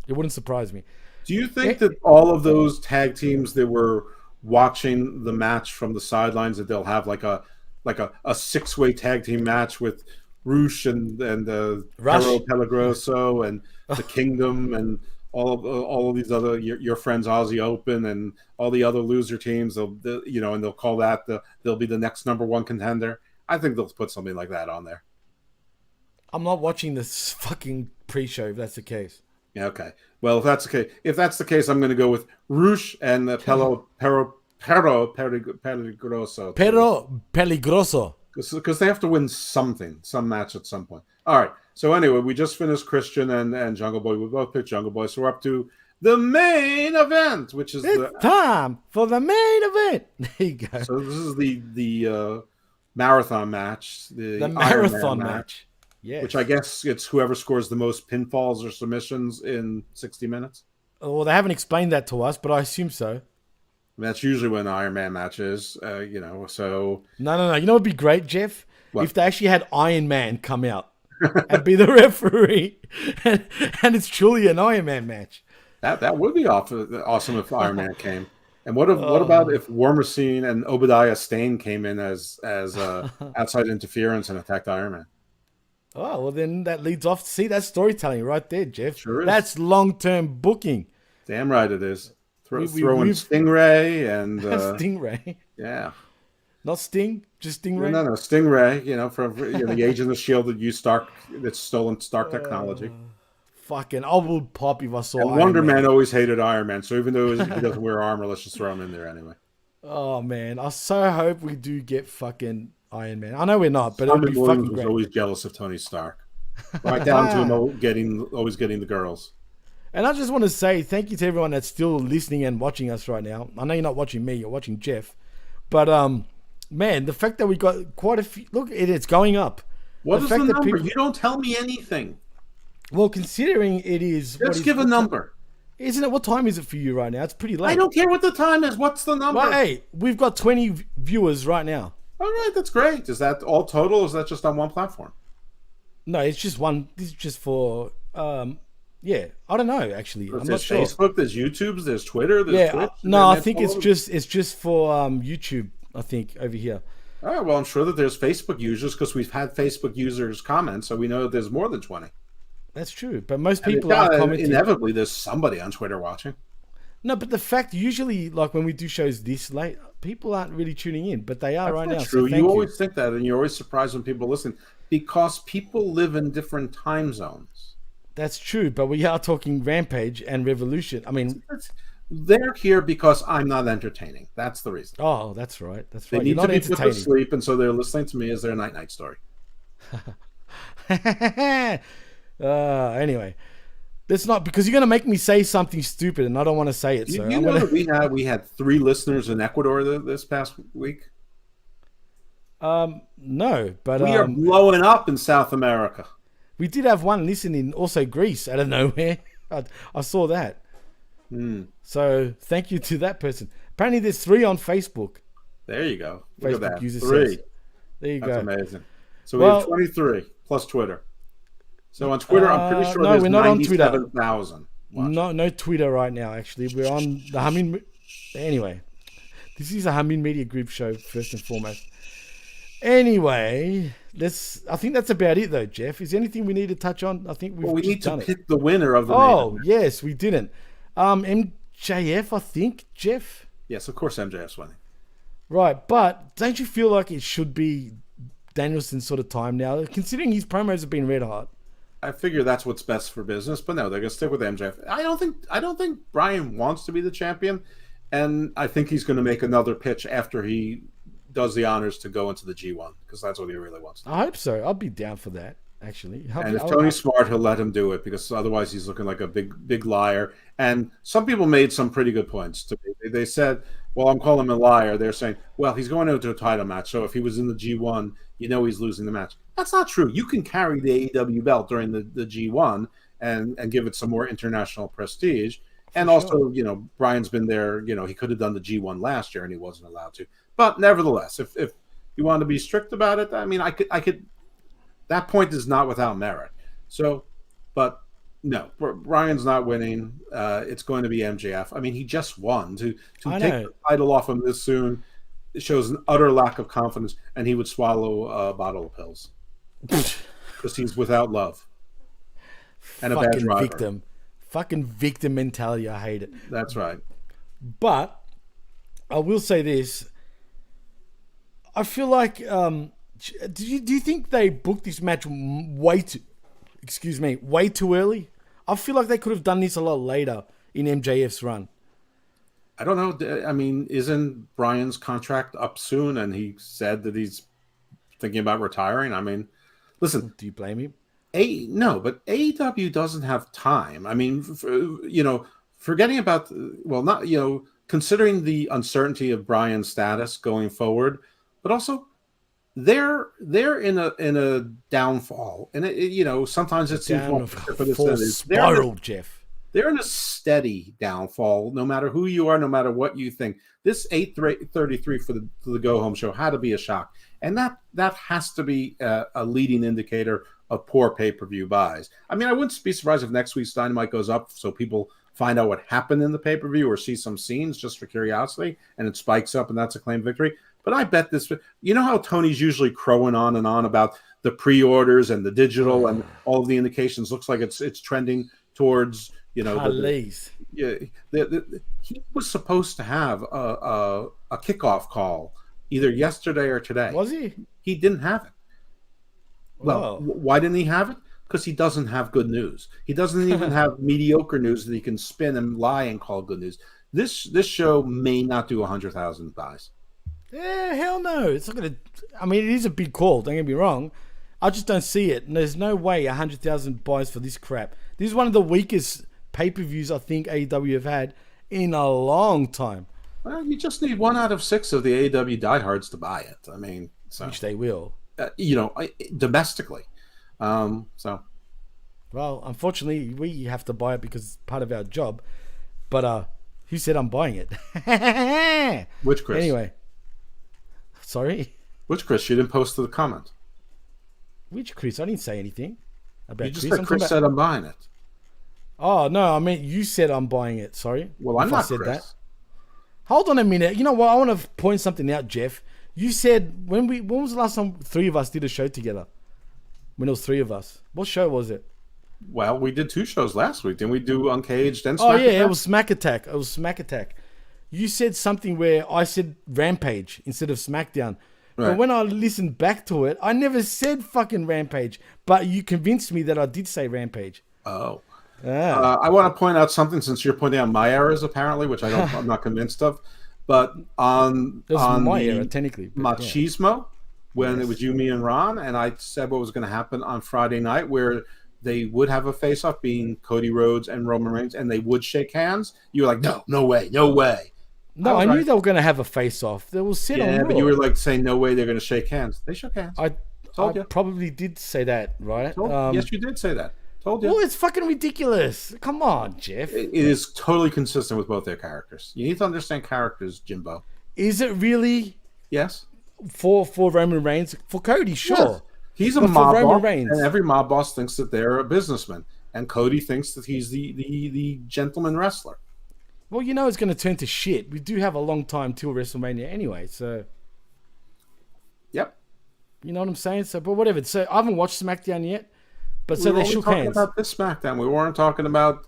it wouldn't surprise me. Do you think that all of those tag teams that were watching the match from the sidelines, that they'll have like a 6-way tag team match with Roosh and Perro Pelagroso and the Kingdom and all of these other your friends Aussie Open and all the other loser teams? And they'll call that they'll be the next number one contender. I think they'll put something like that on there. I'm not watching this fucking pre-show if that's the case. Yeah, okay. Well, if that's the case, I'm going to go with Roosh and Perro Peligroso. Perro Peligroso. Because they have to win some match at some point. All right. So anyway, we just finished Christian and Jungle Boy. We both picked Jungle Boy. So we're up to the main event, which is time for the main event. There you go. So this is the marathon match. The marathon match. Yes. Which I guess it's whoever scores the most pinfalls or submissions in 60 minutes. Well, they haven't explained that to us, but I assume so. That's usually when the Iron Man match is, so... No. You know what would be great, Jeff? What? If they actually had Iron Man come out and be the referee, and it's truly an Iron Man match. That would be awesome if Iron Man came. And what about if War Machine and Obadiah Stane came in as outside interference and attacked Iron Man? Oh, well, then that leads off. See, that's storytelling right there, Jeff. Sure is. That's long-term booking. Damn right it is. Throw in Stingray and... Stingray? Yeah. Not Sting, just Stingray? No, Stingray, from the Agent of S.H.I.E.L.D. that's stolen Stark technology. Fucking, I would pop if I saw and Iron Wonder Man. Man always hated Iron Man, so even though he doesn't wear armor, let's just throw him in there anyway. Oh, man. I so hope we do get fucking Iron Man. I know we're not, but it would be Williams fucking great. was always jealous of Tony Stark. Right down to him always getting the girls. And I just want to say thank you to everyone that's still listening and watching us right now. I know you're not watching me, you're watching Jeff. But, man, the fact that we got quite a few... Look, it's going up. What is the number? You don't tell me anything. Well, considering it is... Let's give a number. Isn't it? What time is it for you right now? It's pretty late. I don't care what the time is. What's the number? Well, hey, we've got 20 viewers right now. All right, that's great. Is that all total, or is that just on one platform? No, it's just one. This is just for... yeah, I don't know, actually. I'm not sure. There's Facebook, there's YouTube, there's Twitter, there's Twitch. No, I think it's just for YouTube, I think, over here. All right, well, I'm sure that there's Facebook users because we've had Facebook users comment, so we know that there's more than 20. That's true, but most people are commenting. Inevitably, there's somebody on Twitter watching. No, but the fact, usually, like when we do shows this late, people aren't really tuning in, but they are right now. That's true. So you always think that, and you're always surprised when people listen, because people live in different time zones. That's true, but we are talking Rampage and Revolution. I mean, they're here because I'm not entertaining. That's the reason. oh, that's right. That's They right. need You're to not be put to entertaining. sleep, and so they're listening to me as their night story. Anyway, let's not, because you're going to make me say something stupid, and I don't want to say it. So You I'm know gonna, that we had 3 listeners in Ecuador this past week. no, but We are blowing up in South America. we did have one listening, also Greece, out of nowhere. I saw that. So thank you to that person. Apparently, there's 3 on Facebook. There you go. Look Facebook at that. user 3. says. There you That's go. amazing. So we have 23 plus Twitter. So on Twitter, I'm pretty sure no, there's we're not on Twitter. 97,000. No Twitter right now. Actually, we're on the Humming. Anyway, this is a Humming Media Group show first and foremost. Anyway, I think that's about it, though, Jeff. Is there anything we need to touch on? I think Well, we need to done it. pick the winner of the Oh, main event. yes, we didn't. MJF, I think, Jeff. Yes, of course MJF's winning. Right, but don't you feel like it should be Danielson's sort of time now, considering his promos have been red hot? I figure that's what's best for business, but no, they're gonna stick with MJF. I don't think Brian wants to be the champion, and I think he's gonna make another pitch after he does the honors to go into the G1, because that's what he really wants to do. I hope so. I'll be down for that, actually. And if Tony's smart, he'll let him do it, because otherwise he's looking like a big liar. And some people made some pretty good points to me. They said, well, I'm calling him a liar. They're saying, well, he's going into a title match, so if he was in the G1, he's losing the match. That's not true. You can carry the AEW belt during the G1 and give it some more international prestige. And also, Brian's been there. He could have done the G1 last year and he wasn't allowed to. But nevertheless, if you want to be strict about it, I mean, I could. That point is not without merit. So, but no, Brian's not winning. It's going to be MJF. I mean, he just won. To take the title off him this soon, it shows an utter lack of confidence, and he would swallow a bottle of pills because he's without love and a bad driver. Fucking victim mentality. I hate it. That's right. But I will say this. I feel like, do you think they booked this match way too early? I feel like they could have done this a lot later in MJF's run. I don't know. I mean, isn't Brian's contract up soon? And he said that he's thinking about retiring. I mean, listen. Do you blame him? No, but AEW doesn't have time. I mean, forgetting about, considering the uncertainty of Brian's status going forward, but also they're in a downfall, and sometimes it seems more for this spiral, Jeff. They're in a steady downfall, no matter who you are, no matter what you think. This 833 for the Go Home show had to be a shock, and that has to be a leading indicator of poor pay-per-view buys. I mean, I wouldn't be surprised if next week's Dynamite goes up so people find out what happened in the pay-per-view or see some scenes just for curiosity, and it spikes up, and that's a claimed victory. But I bet this. You know how Tony's usually crowing on and on about the pre-orders and the digital and all of the indications. Looks like it's trending towards he was supposed to have a kickoff call either yesterday or today. Was he? He didn't have it. Well, why didn't he have it? Because he doesn't have good news. He doesn't even have mediocre news that he can spin and lie and call good news. This show may not do 100,000 buys. Yeah, hell no. It's not gonna. I mean, it is a big call. Don't get me wrong. I just don't see it. And there's no way 100,000 buys for this crap. This is one of the weakest pay-per-views I think AEW have had in a long time. Well, you just need 1 out of 6 of the AEW diehards to buy it. I mean, which they will. Domestically. Well, unfortunately, we have to buy it because it's part of our job. But who said I'm buying it? Which Chris? Anyway. Sorry? Which Chris? You didn't post to the comment. Which Chris? I didn't say anything about you just said Chris said I'm buying it. Oh, no, I mean, you said I'm buying it. Sorry. Well, I'm not Chris. That. Hold on a minute. You know what? I want to point something out, Jeff. You said, when was the last time 3 of us did a show together? When it was 3 of us. What show was it? Well, we did 2 shows last week. Didn't we do Uncaged and Smack Attack? It was Smack Attack. You said something where I said Rampage instead of SmackDown. Right. But when I listened back to it, I never said fucking Rampage. But you convinced me that I did say Rampage. Oh. Ah, I want to point out something since you're pointing out my errors, apparently, which I'm not convinced of. But on that was my the era, technically. But yeah. machismo, when Yes. it was you, me, and Ron, and I said what was going to happen on Friday night, where they would have a face-off, being Cody Rhodes and Roman Reigns, and they would shake hands. You were like, no way, no way. No, I was knew right. they were going to have a face-off. They will sit on Yeah, Raw. but you were like saying no way they're going to shake hands. They shook hands. I Told you. probably did say that, right? Yes, you did say that. Told you. Well, it's fucking ridiculous. Come on, Jeff. It is totally consistent with both their characters. You need to understand characters, Jimbo. Is it really Yes. for Roman Reigns? For Cody, sure. Yes. He's a But for mob Roman boss, Reigns- and every mob boss thinks that they're a businessman. And Cody thinks that he's the gentleman wrestler. Well, you know it's going to turn to shit. We do have a long time till WrestleMania anyway, so Yep. you know what I'm saying? So, but whatever. So I haven't watched SmackDown yet, but so We were they only shook talking hands. about this SmackDown. We weren't talking about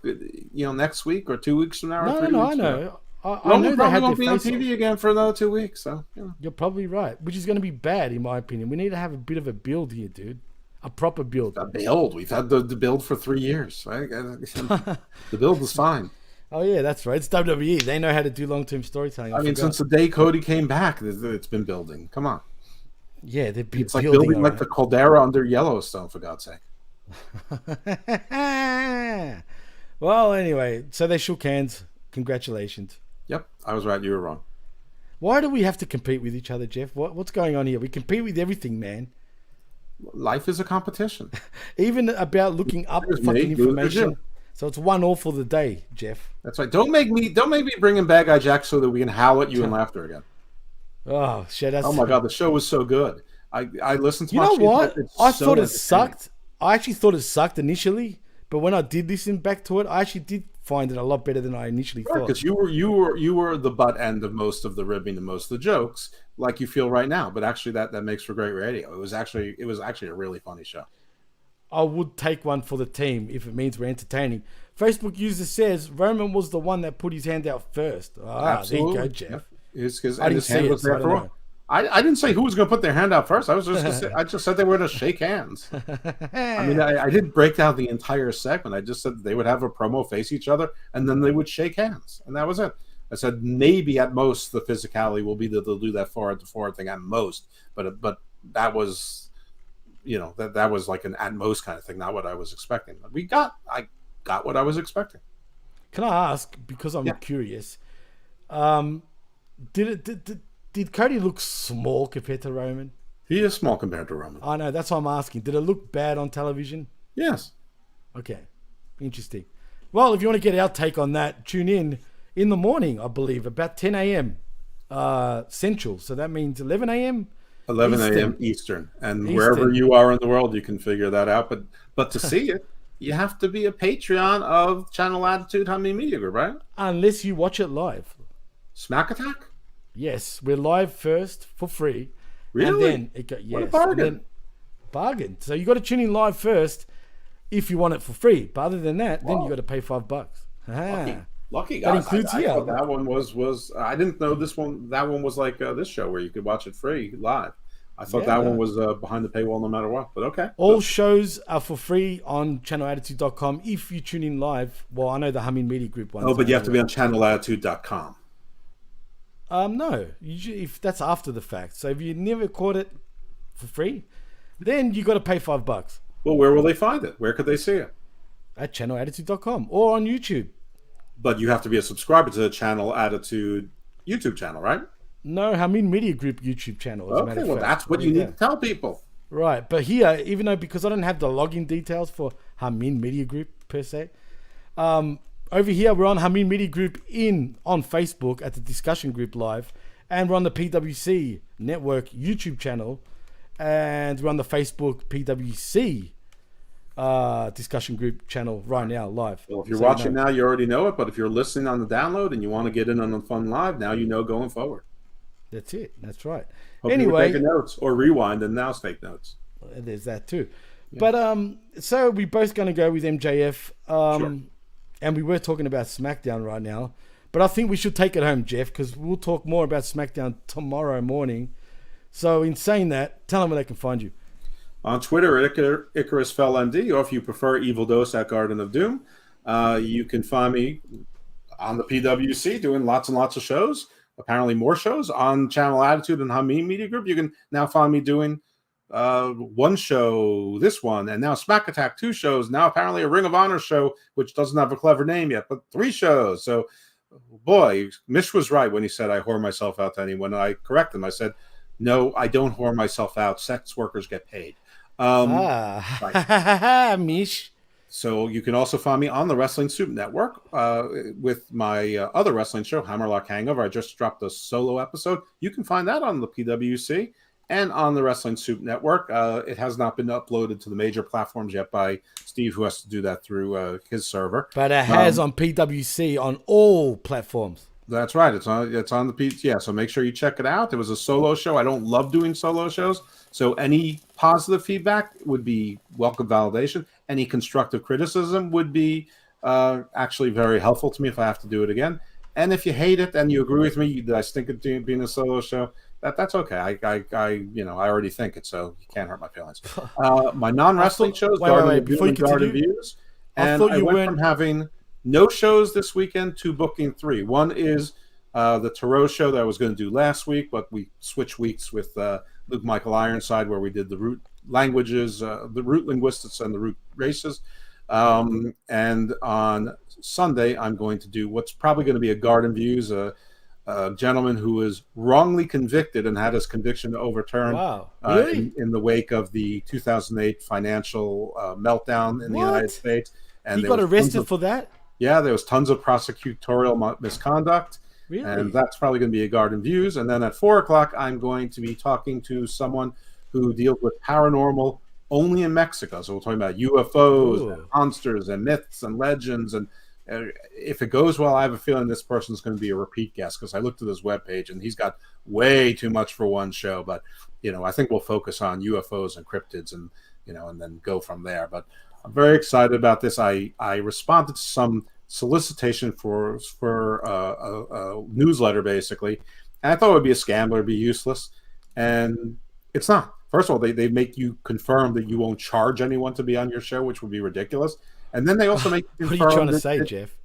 next week or 2 weeks from now. Or No, 3 no, weeks I from now. know. I Roman know they probably had won't their be on face TV off. again for another 2 weeks. So You're probably right, which is going to be bad in my opinion. We need to have a bit of a build here, dude. A proper build. a build. We've had the build for 3 years. Right? The build was fine. Oh yeah, that's right. It's WWE. They know how to do long-term storytelling. I mean, forgot. since the day Cody came back, it's been building. Come on. Yeah, they'd be It's like building, building like alright. the caldera under Yellowstone, for God's sake. Well, anyway, so they shook hands. Congratulations. Yep, I was right. You were wrong. Why do we have to compete with each other, Jeff? What's going on here? We compete with everything, man. Life is a competition. Even about looking up Here's me, fucking lose the information. gym. So it's 1-1 for the day, Jeff. That's right. Don't make me bring in Bad Guy Jack so that we can howl at you in laughter again. Oh shit! That's, Oh my God, the show was so good. I listened to. you my know show, what? it's I so thought it entertaining. sucked. I actually thought it sucked initially, but when I did listen back to it, I actually did find it a lot better than I initially thought. Because you were the butt end of most of the ribbing and most of the jokes, like you feel right now. But actually, that makes for great radio. It was actually a really funny show. I would take one for the team if it means we're entertaining. Facebook user says Roman was the one that put his hand out first. Ah, Absolutely. there you go, Jeff. It's because I didn't his see hand it, was so there I for don't all. know. I didn't say who was going to put their hand out first. I just said they were going to shake hands. I mean, I didn't break down the entire segment. I just said they would have a promo face each other, and then they would shake hands, and that was it. I said maybe at most the physicality will be that they'll do that forward to forward thing at most, but that was, that was like an at most kind of thing, not what I was expecting. I got what I was expecting. Can I ask, because I'm curious, did Cody look small compared to Roman? He is small compared to Roman. I know, that's why I'm asking. Did it look bad on television? Yes. Okay, interesting. Well, if you want to get our take on that, tune in the morning, I believe, about 10 a.m. Central. So that means 11 a.m. 11 a.m. Eastern. And wherever you are in the world, you can figure that out. But to see it, you have to be a Patreon of Channel Attitude Humming Media Group, right? Unless you watch it live. Smack Attack? Yes, we're live first for free. Really? And then What a yes, bargain. and then- bargain. So you got to tune in live first if you want it for free. But other than that, then you got to pay $5. Lucky That guys. includes I here. thought that one was I didn't know that one was like this show where you could watch it free live. I thought that one was behind the paywall no matter what, but okay. All shows are for free on channelattitude.com if you tune in live. Well, I know the Humming Media Group one. Oh, but you have to be on channelattitude.com. No, if that's after the fact. So if you never caught it for free, then you got to pay $5 Well, where will they find it? Where could they see it? at channelattitude.com or on YouTube. But you have to be a subscriber to the Channel Attitude YouTube channel, right? No, Humming Media Group YouTube channel. As a matter Okay, of well, fact. that's what you need to tell people. Right, but here, even though because I don't have the login details for Humming Media Group per se, over here we're on Humming Media Group on Facebook at the discussion group live, and we're on the PWC Network YouTube channel, and we're on the Facebook PWC discussion group channel right now live. Well, if you're So you watching know. now, you already know it. But if you're listening on the download and you want to get in on the fun live, now you know going forward. That's it. That's right. Hope you were Anyway, taking notes or rewind and now take notes. there's that too. Yeah. But so we're both going to go with MJF. Sure. And we were talking about SmackDown right now, but I think we should take it home, Jeff, because we'll talk more about SmackDown tomorrow morning. So in saying that, tell them where they can find you. On Twitter, Icarus Fell MD, or if you prefer Evil Dose at Garden of Doom. You can find me on the PWC doing lots and lots of shows, apparently more shows on Channel Attitude and Hameen Media Group. You can now find me doing one show, this one, and now Smack Attack, 2 shows, now apparently a Ring of Honor show, which doesn't have a clever name yet, but 3 shows. So, boy, Mish was right when he said I whore myself out to anyone. I correct him. I said, no, I don't whore myself out. Sex workers get paid. Right. Mish. So you can also find me on the Wrestling Soup Network with my other wrestling show, Hammerlock Hangover. I just dropped a solo episode. You can find that on the PWC and on the Wrestling Soup Network. It has not been uploaded to the major platforms yet by Steve, who has to do that through his server. But it has on PWC on all platforms. That's right. It's on the yeah. So make sure you check it out. It was a solo show. I don't love doing solo shows, so any positive feedback would be welcome validation. Any constructive criticism would be actually very helpful to me if I have to do it again. And if you hate it and you agree with me that I stink at being a solo show, that's okay. I already think it, so you can't hurt my feelings. My non-wrestling shows, before you Garden continue, Views, and I went from having no shows this weekend to booking 3. One is the Tarot show that I was going to do last week, but we switched weeks with Luke Michael Ironside, where we did the root languages, the root linguistics, and the root races. And on Sunday, I'm going to do what's probably going to be a Garden Views, a gentleman who was wrongly convicted and had his conviction overturned. Wow. Really? In the wake of the 2008 financial meltdown in the United States. And he got arrested for that? Yeah, there was tons of prosecutorial misconduct. Really? And that's probably going to be a Garden Views. And then at 4 o'clock, I'm going to be talking to someone who deals with paranormal only in Mexico. So we're talking about UFOs, and monsters, and myths, and legends. And if it goes well, I have a feeling this person's going to be a repeat guest, because I looked at his webpage and he's got way too much for one show. But, I think we'll focus on UFOs and cryptids and, and then go from there. But I'm very excited about this. I responded to some solicitation for a newsletter, basically, and I thought it would be a scam, or it'd be useless, and it's not. First of all, they make you confirm that you won't charge anyone to be on your show, which would be ridiculous, and then they also make you confirm. What are you trying to say, Jeff?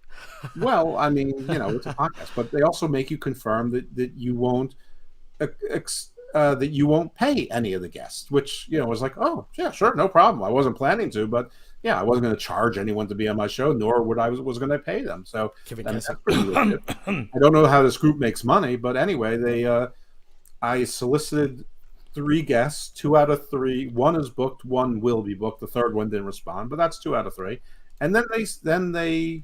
Well, I mean, it's a podcast, but they also make you confirm that you won't that you won't pay any of the guests, which was like, oh yeah, sure, no problem. I wasn't planning to, but yeah, I wasn't going to charge anyone to be on my show, nor would I was going to pay them. So that's pretty legit. I don't know how this group makes money, but anyway, I solicited 3 guests, 2 out of 3. 1 is booked, 1 will be booked. The third one didn't respond, but that's 2 out of 3. And then they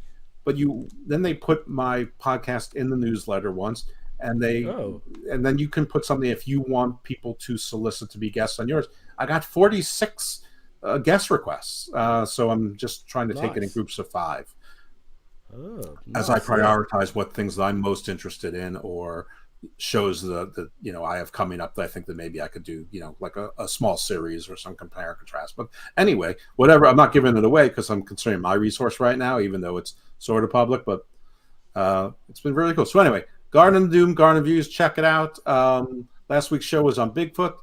put my podcast in the newsletter once, and and then you can put something if you want people to solicit to be guests on yours. I got 46 guest requests, so I'm just trying to take it in groups of 5 as I prioritize what things that I'm most interested in, or shows that I have coming up that I think that maybe I could do like a small series or some compare and contrast. But anyway, whatever, I'm not giving it away because I'm considering my resource right now, even though it's sort of public, but it's been really cool. So anyway, Garden of Doom, Garden of Views, check it out. Last week's show was on Bigfoot.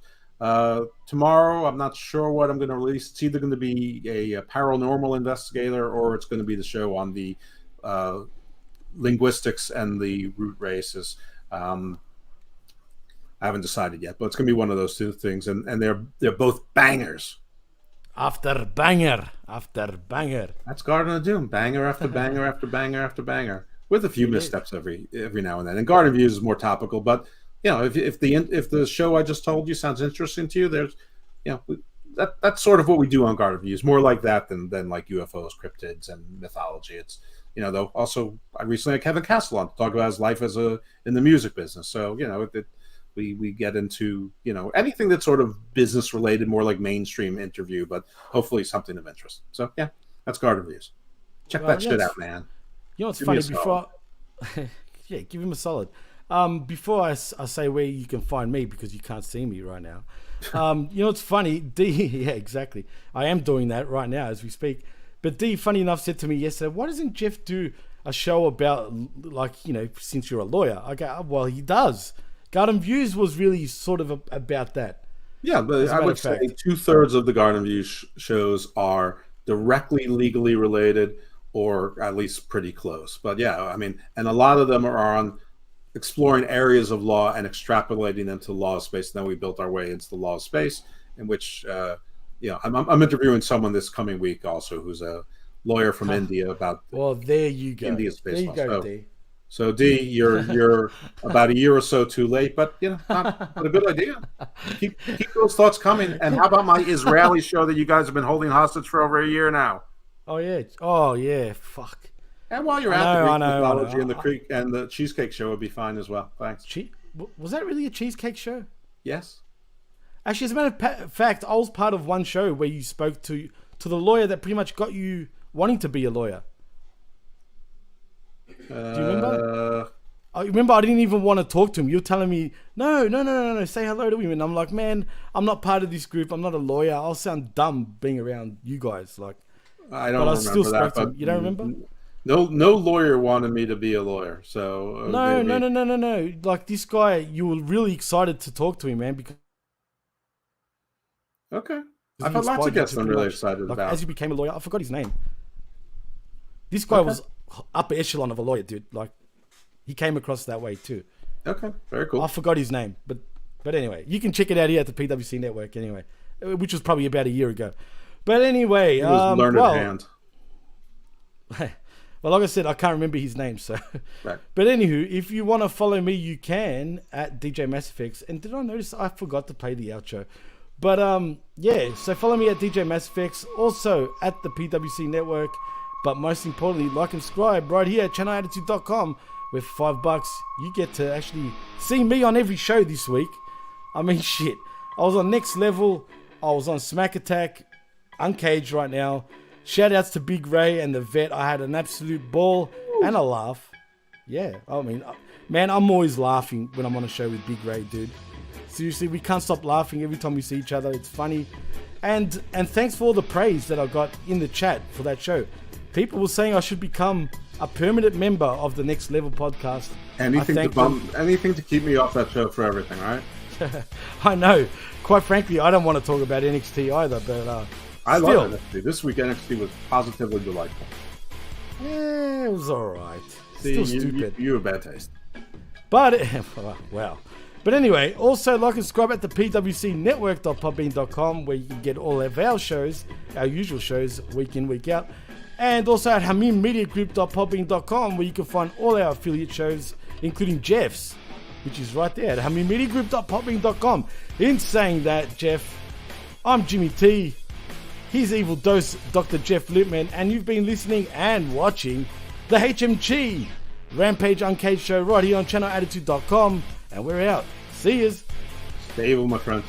Tomorrow, I'm not sure what I'm going to release. It's either going to be a paranormal investigator, or it's going to be the show on the linguistics and the root races. I haven't decided yet, but it's going to be one of those 2 things, and they're both bangers. After banger, after banger. That's Garden of Doom, banger after banger after banger after banger, with a few missteps every now and then. And Garden Views is more topical, but if the show I just told you sounds interesting to you, there's that's sort of what we do on Garden Views, more like that than like UFOs, cryptids, and mythology. It's though also I recently had Kevin Castle on to talk about his life in the music business. So we get into anything that's sort of business related, more like mainstream interview, but hopefully something of interest. So yeah, that's Garden Views. Check that shit out, man. What's funny? Before yeah, give him a solid. Before I say where you can find me, because you can't see me right now. It's funny. D, yeah, exactly. I am doing that right now as we speak. But D, funny enough, said to me yesterday, why doesn't Jeff do a show about, since you're a lawyer? I go, well, he does. Garden Views was really sort of about that. Yeah, but I would say 2/3 of the Garden View shows are directly legally related, or at least pretty close. But yeah, I mean, and a lot of them are on exploring areas of law and extrapolating them to law space. And then we built our way into the law space, in which I'm interviewing someone this coming week also who's a lawyer from India about there you go. India space there you law. go, D. So D, you're about a year or so too late, but but a good idea. Keep those thoughts coming. And how about my Israeli show that you guys have been holding hostage for over a year now? Oh yeah, fuck. And while you're at the Greek mythology and the Greek and the cheesecake show would be fine as well. Thanks. Was that really a cheesecake show? Yes. Actually, as a matter of fact, I was part of one show where you spoke to the lawyer that pretty much got you wanting to be a lawyer. Do you remember? I remember I didn't even want to talk to him. You're telling me, no, say hello to him. And I'm like, man, I'm not part of this group. I'm not a lawyer. I'll sound dumb being around you guys. Like, I don't remember that. But you don't remember? No lawyer wanted me to be a lawyer. So no. Like this guy, you were really excited to talk to him, man. Because okay, I've had lots of guests I'm really excited about. As he became a lawyer, I forgot his name. This guy was upper echelon of a lawyer, dude. Like, he came across that way too. Okay, very cool. I forgot his name, but anyway, you can check it out here at the PwC Network anyway, which was probably about a year ago. But anyway, he was learned hand. Well, like I said, I can't remember his name, so. Right. But anywho, if you want to follow me, you can at DJ Mass Effects. And did I notice I forgot to play the outro? But yeah, so follow me at DJ Mass Effects, also at the PwC Network. But most importantly, like and subscribe right here at channelattitude.com, where for $5 you get to actually see me on every show this week. I mean, shit. I was on Next Level. I was on Smack Attack, Uncaged right now. Shout outs to Big Ray and the Vet. I had an absolute ball and a laugh. Yeah, I mean, man, I'm always laughing when I'm on a show with Big Ray, dude. Seriously, we can't stop laughing every time we see each other. It's funny. And thanks for all the praise that I got in the chat for that show. People were saying I should become a permanent member of the Next Level podcast. Anything to keep me off that show for everything, right? I know. Quite frankly, I don't want to talk about NXT either, but I love NXT. This week NXT was positively delightful. Yeah, it was alright. Still stupid. You have bad taste. But, wow. But anyway, also like and subscribe at the pwcnetwork.podbean.com, where you can get all of our shows, our usual shows, week in, week out. And also at hamimmediagroup.podbean.com, where you can find all our affiliate shows, including Jeff's, which is right there at hamimmediagroup.podbean.com. In saying that, Jeff, I'm Jimmy T. He's Evil Dose, Dr. Jeff Lippman, and you've been listening and watching the HMG Rampage Uncaged show right here on channelattitude.com, and we're out. See yous. Stay evil, my friends.